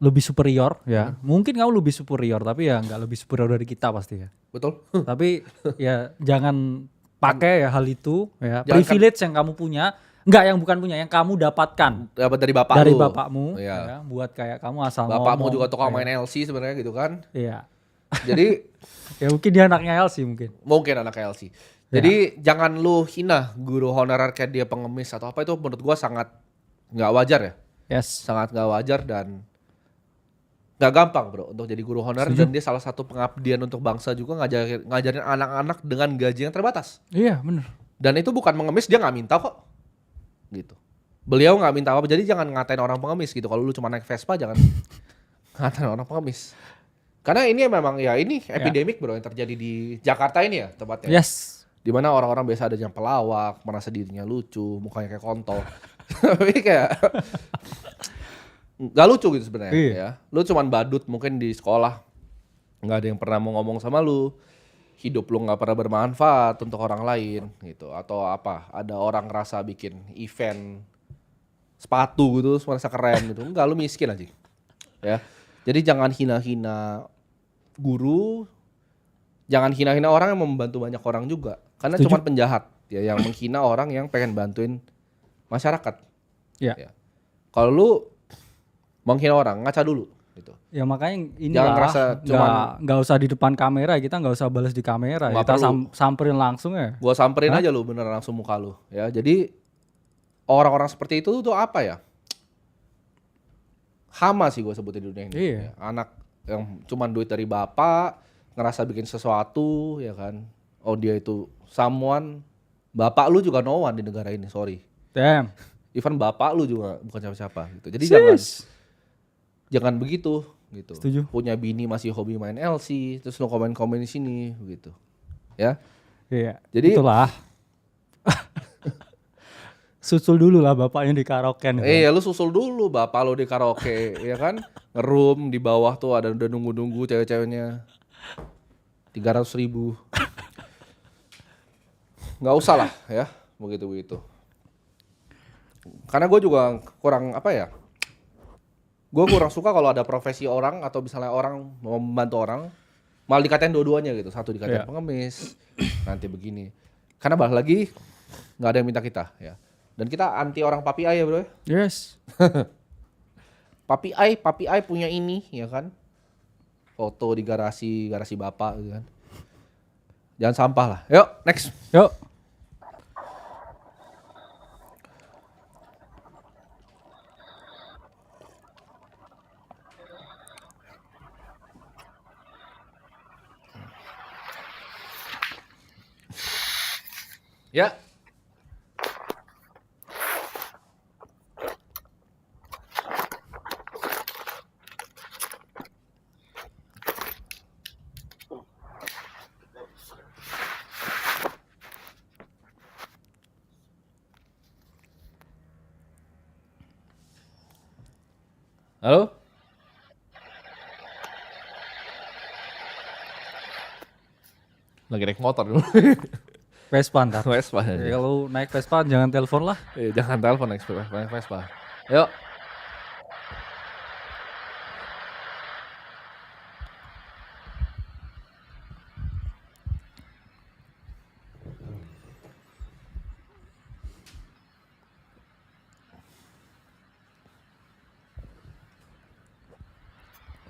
lebih superior ya. Mungkin kamu lebih superior tapi ya nggak lebih superior dari kita pasti ya. Betul. Tapi ya jangan pakai ya hal itu ya. Jangan Privilege yang kamu punya, enggak yang bukan punya, yang kamu dapatkan Dapat dari bapak dari lu. bapakmu Iya. ya, buat kayak kamu asal Bapakmu ngomong. juga tukang ya. main LC sebenarnya gitu kan. Iya. Jadi Ya mungkin dia anaknya Elsie mungkin. mungkin anak LC. Jadi jangan lu hina guru honorer kayak dia pengemis atau apa itu menurut gua sangat nggak wajar ya. Yes. Sangat nggak wajar dan nggak gampang bro untuk jadi guru honorer dan dia salah satu pengabdian untuk bangsa juga ngajarin anak-anak dengan gaji yang terbatas. Iya bener. Dan itu bukan mengemis, dia nggak minta kok. Gitu. Beliau nggak minta apa, jadi jangan ngatain orang pengemis gitu. Kalau lu cuma naik Vespa jangan ngatain orang pengemis. Karena ini memang ya ini epidemik bro yang terjadi di Jakarta ini ya tempatnya. Yes. Dimana orang-orang biasa ada yang pelawak, merasa dirinya lucu, mukanya kayak kontol. Tapi kayak nggak lucu gitu sebenarnya Iya. ya. Lu cuman badut mungkin di sekolah, nggak ada yang pernah mau ngomong sama lu. Hidup lu nggak pernah bermanfaat untuk orang lain gitu. Atau apa? Ada orang ngerasa bikin event sepatu gitu, terus merasa keren gitu. Enggak, lu miskin aja. Ya. Jadi jangan hina-hina guru, jangan hina-hina orang yang membantu banyak orang juga. Karena Setuju. cuma penjahat ya yang menghina orang yang pengen bantuin masyarakat. Ya. Ya. Kalau lu menghina orang, ngaca dulu gitu. Ya makanya ini Jangan lah, ngerasa nggak usah di depan kamera, kita nggak usah balas di kamera, Nggak kita perlu. samperin langsung ya. Gua samperin Hah? aja lu bener langsung muka lu ya. Jadi orang-orang seperti itu tuh apa ya? Hama sih gue sebutin di dunia ini. Iya. Ya, anak yang cuman duit dari bapak, ngerasa bikin sesuatu ya kan. Oh dia itu someone, bapak lu juga no one di negara ini, sorry. Damn. Even bapak lu juga bukan siapa-siapa gitu. Jadi Sis. jangan begitu gitu. Setuju. Punya bini masih hobi main LC, terus lu komen-komen di sini gitu. Ya. Iya. Jadi- Itulah. Susul dulu lah bapaknya di karaoke. Ya lu susul dulu bapak lu di karaoke ya kan. Ngerum di bawah tuh ada udah nunggu-nunggu cewek-ceweknya. 300.000. Nggak usah lah ya begitu-begitu. Karena gue juga kurang apa ya. Gue kurang suka kalau ada profesi orang atau misalnya orang mau membantu orang malah dikatain dua-duanya gitu. Satu dikatain Iya. pengemis, nanti begini. Karena balik lagi nggak ada yang minta kita ya. Dan kita anti orang papi ai ya bro ya. Yes. Papi ai punya ini ya kan. Foto di garasi bapak gitu kan. Jangan sampah lah. Yuk next. Yuk. Ya. Halo? Lagi naik motor dulu. Vespa ntar. Vespa. Ya, kalau naik Vespa jangan telepon lah. Jangan telepon naik Vespa. Yuk.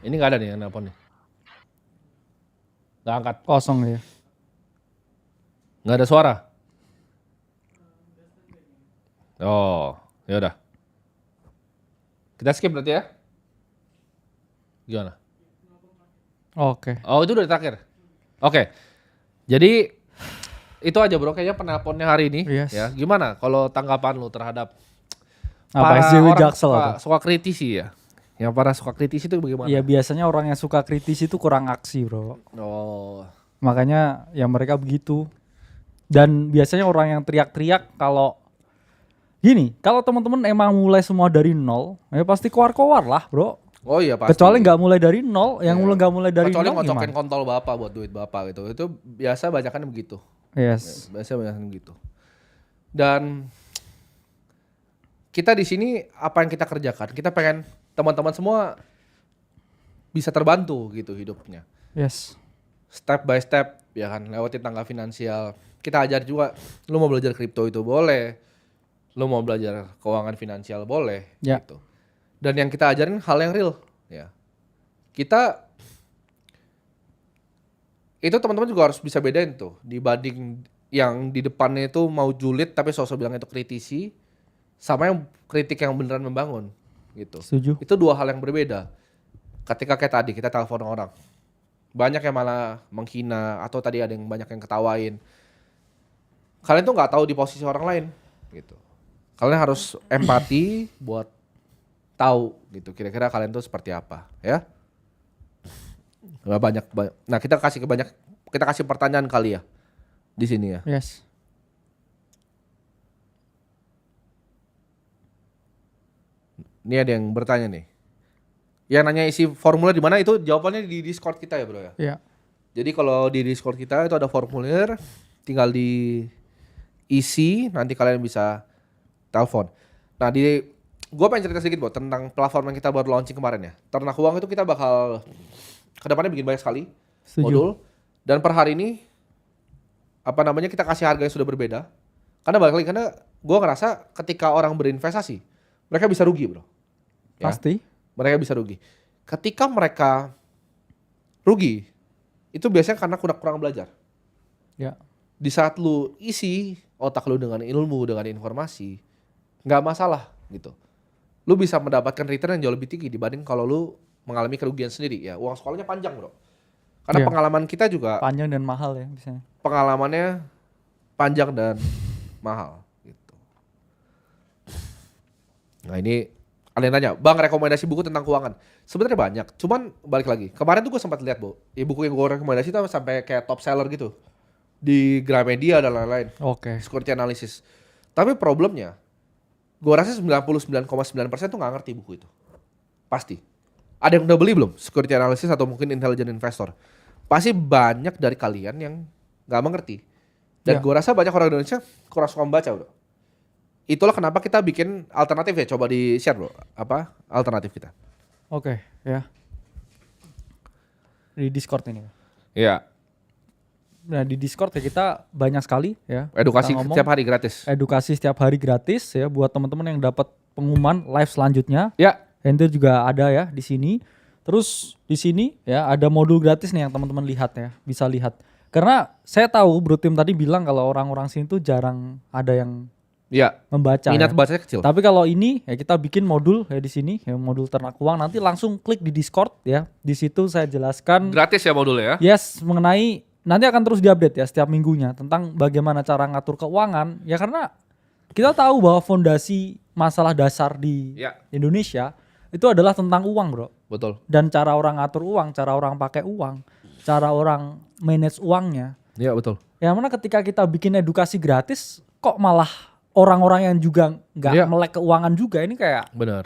Ini nggak ada nih yang nelpon nih. Nggak angkat. Kosong ya. Nggak ada suara. Oh, ya udah. Kita skip berarti ya. Gimana? Oke. Oh, itu udah terakhir. Oke. Jadi itu aja bro, kayaknya penelponnya hari ini. Yes. Ya, gimana kalau tanggapan lu terhadap Apa SJW Jaksel suka, atau? suka kritisi ya? Yang para suka kritisi itu bagaimana? Ya biasanya orang yang suka kritis itu kurang aksi bro. Oh, Makanya ya mereka begitu. Dan biasanya orang yang teriak-teriak kalau gini, kalau teman-teman emang mulai semua dari nol, ya pasti keluar-keluar lah bro. oh iya pasti. Kecuali nggak mulai dari nol, yang Iya. mulai nggak mulai dari Kecuali nol ngocokin gimana? kontol bapak buat duit bapak gitu. Itu biasa banyakan begitu. Yes. Biasa banyakan begitu. Dan kita di sini apa yang kita kerjakan? Kita pengen teman-teman semua bisa terbantu gitu hidupnya. Yes. Step by step ya kan, lewatin tangga finansial. Kita ajar juga, lu mau belajar kripto itu boleh. Lu mau belajar keuangan finansial boleh Ya. gitu. Dan yang kita ajarin hal yang real ya. Kita itu teman-teman juga harus bisa bedain tuh dibanding yang di depannya itu mau julid tapi sosok bilang itu kritisi sama yang kritik yang beneran membangun gitu. Setuju. Itu dua hal yang berbeda. Ketika kayak tadi kita telepon orang, banyak yang malah menghina atau tadi ada yang banyak yang ketawain. Kalian tuh nggak tahu di posisi orang lain gitu. Kalian harus empati buat tahu gitu kira-kira kalian tuh seperti apa ya. Nggak banyak. Nah kita kasih pertanyaan kali ya di sini ya. Yes. Ini ada yang bertanya nih. Yang nanya isi formulir di mana itu jawabannya di Discord kita ya bro ya. Ya. Jadi kalau di Discord kita itu ada formulir, tinggal diisi, nanti kalian bisa telepon. Nah di gue pengen cerita sedikit Bo tentang platform yang kita baru launching kemarin ya. Ternak Uang itu kita bakal kedepannya bikin banyak sekali Setuju. modul. Dan per hari ini kita kasih harga yang sudah berbeda. Karena balik lagi, karena gue ngerasa ketika orang berinvestasi, mereka bisa rugi bro. Ya, Pasti. mereka bisa rugi. Ketika mereka rugi, itu biasanya karena kurang belajar. Ya. Di saat lu isi otak lu dengan ilmu, dengan informasi, nggak masalah gitu. Lu bisa mendapatkan return yang jauh lebih tinggi dibanding kalau lu mengalami kerugian sendiri ya. Uang sekolahnya panjang bro. Karena Iya. pengalaman kita juga Panjang dan mahal ya biasanya. pengalamannya panjang dan mahal gitu. Nah ini ada yang nanya, Bang rekomendasi buku tentang keuangan. Sebenarnya banyak, cuman balik lagi. Kemarin tuh gue sempat lihat Bu, ya buku yang gue rekomendasi itu sampai kayak top seller gitu. Di Gramedia dan lain-lain. Oke. Security analysis. Tapi problemnya, gue rasa 99,9% tuh gak ngerti buku itu. Pasti. Ada yang udah beli belum? Security analysis atau mungkin intelligent investor. Pasti banyak dari kalian yang gak mengerti. Dan Ya. gue rasa banyak orang Indonesia kurang suka membaca bro. Itulah kenapa kita bikin alternatif ya. Coba di-share bro. Apa alternatif kita? Oke, ya. Di Discord ini. Iya. Nah, di Discord ya kita banyak sekali ya. Edukasi kita ngomong. setiap hari gratis. Edukasi setiap hari gratis ya buat teman-teman yang dapat pengumuman live selanjutnya. Ya. Itu juga ada ya di sini. Terus di sini ya ada modul gratis nih yang teman-teman lihat ya, bisa lihat. Karena saya tahu Bro Tim tadi bilang kalau orang-orang sini tuh jarang ada yang Iya. membaca. Minat ya. bacanya kecil. Tapi kalau ini ya kita bikin modul ya di sini, ya modul ternak uang, nanti langsung klik di Discord ya. Di situ saya jelaskan Gratis ya modulnya ya. yes mengenai nanti akan terus diupdate ya setiap minggunya tentang bagaimana cara ngatur keuangan ya, karena kita tahu bahwa fondasi masalah dasar di Ya. Indonesia itu adalah tentang uang bro, Betul. dan cara orang ngatur uang, cara orang pakai uang, cara orang manage uangnya. Iya betul. Yang mana ketika kita bikin edukasi gratis kok malah orang-orang yang juga nggak Iya. melek keuangan juga, ini kayak Benar.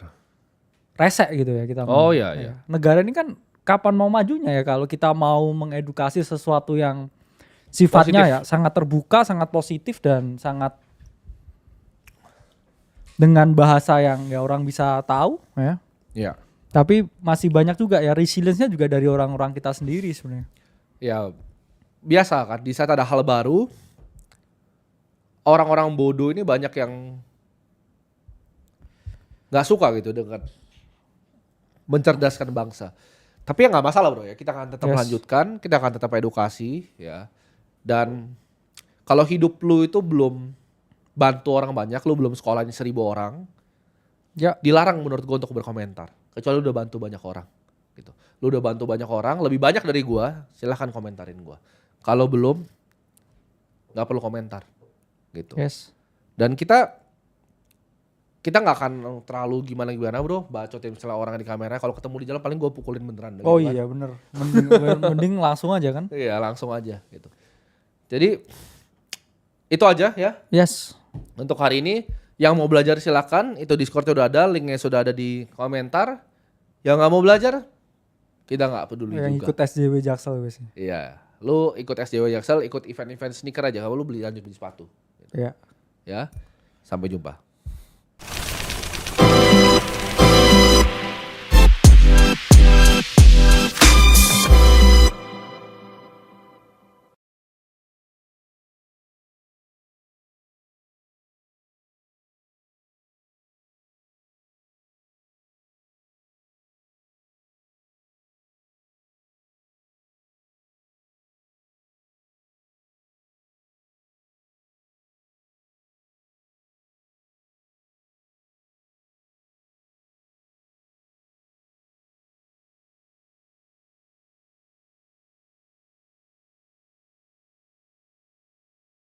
resek gitu ya kita. Oh, ngomong. iya, Ya. iya. Negara ini kan kapan mau majunya ya kalau kita mau mengedukasi sesuatu yang sifatnya Positif. ya sangat terbuka, sangat positif dan sangat dengan bahasa yang ya orang bisa tahu ya. Iya. Tapi masih banyak juga ya resilience-nya juga dari orang-orang kita sendiri sebenarnya. Ya biasa kan di saat ada hal baru, orang-orang bodoh ini banyak yang nggak suka gitu dengan mencerdaskan bangsa. Tapi ya nggak masalah bro ya, kita akan tetap Yes. lanjutkan, kita akan tetap edukasi ya. Dan kalau hidup lu itu belum bantu orang banyak, lu belum sekolahin 1.000 orang, Ya, dilarang menurut gue untuk berkomentar. Kecuali lu udah bantu banyak orang gitu. Lu udah bantu banyak orang, lebih banyak dari gua, silahkan komentarin gua. Kalau belum, nggak perlu komentar gitu. yes. Dan kita nggak akan terlalu gimana bro, bacotin misalnya orang di kamera. Kalau ketemu di jalan paling gua pukulin beneran. Oh gitu kan. iya bener. Mending, mending langsung aja kan. Iya langsung aja gitu. Jadi itu aja ya Yes. untuk hari ini. Yang mau belajar silakan, itu Discord-nya udah ada, linknya sudah ada di komentar. Yang nggak mau belajar, kita nggak peduli Yang juga. ikut SJW Jaksel biasanya. Iya, lu ikut SJW Jaksel, ikut event-event sneaker aja, kalau lu lanjut beli sepatu. Iya. Ya, sampai jumpa.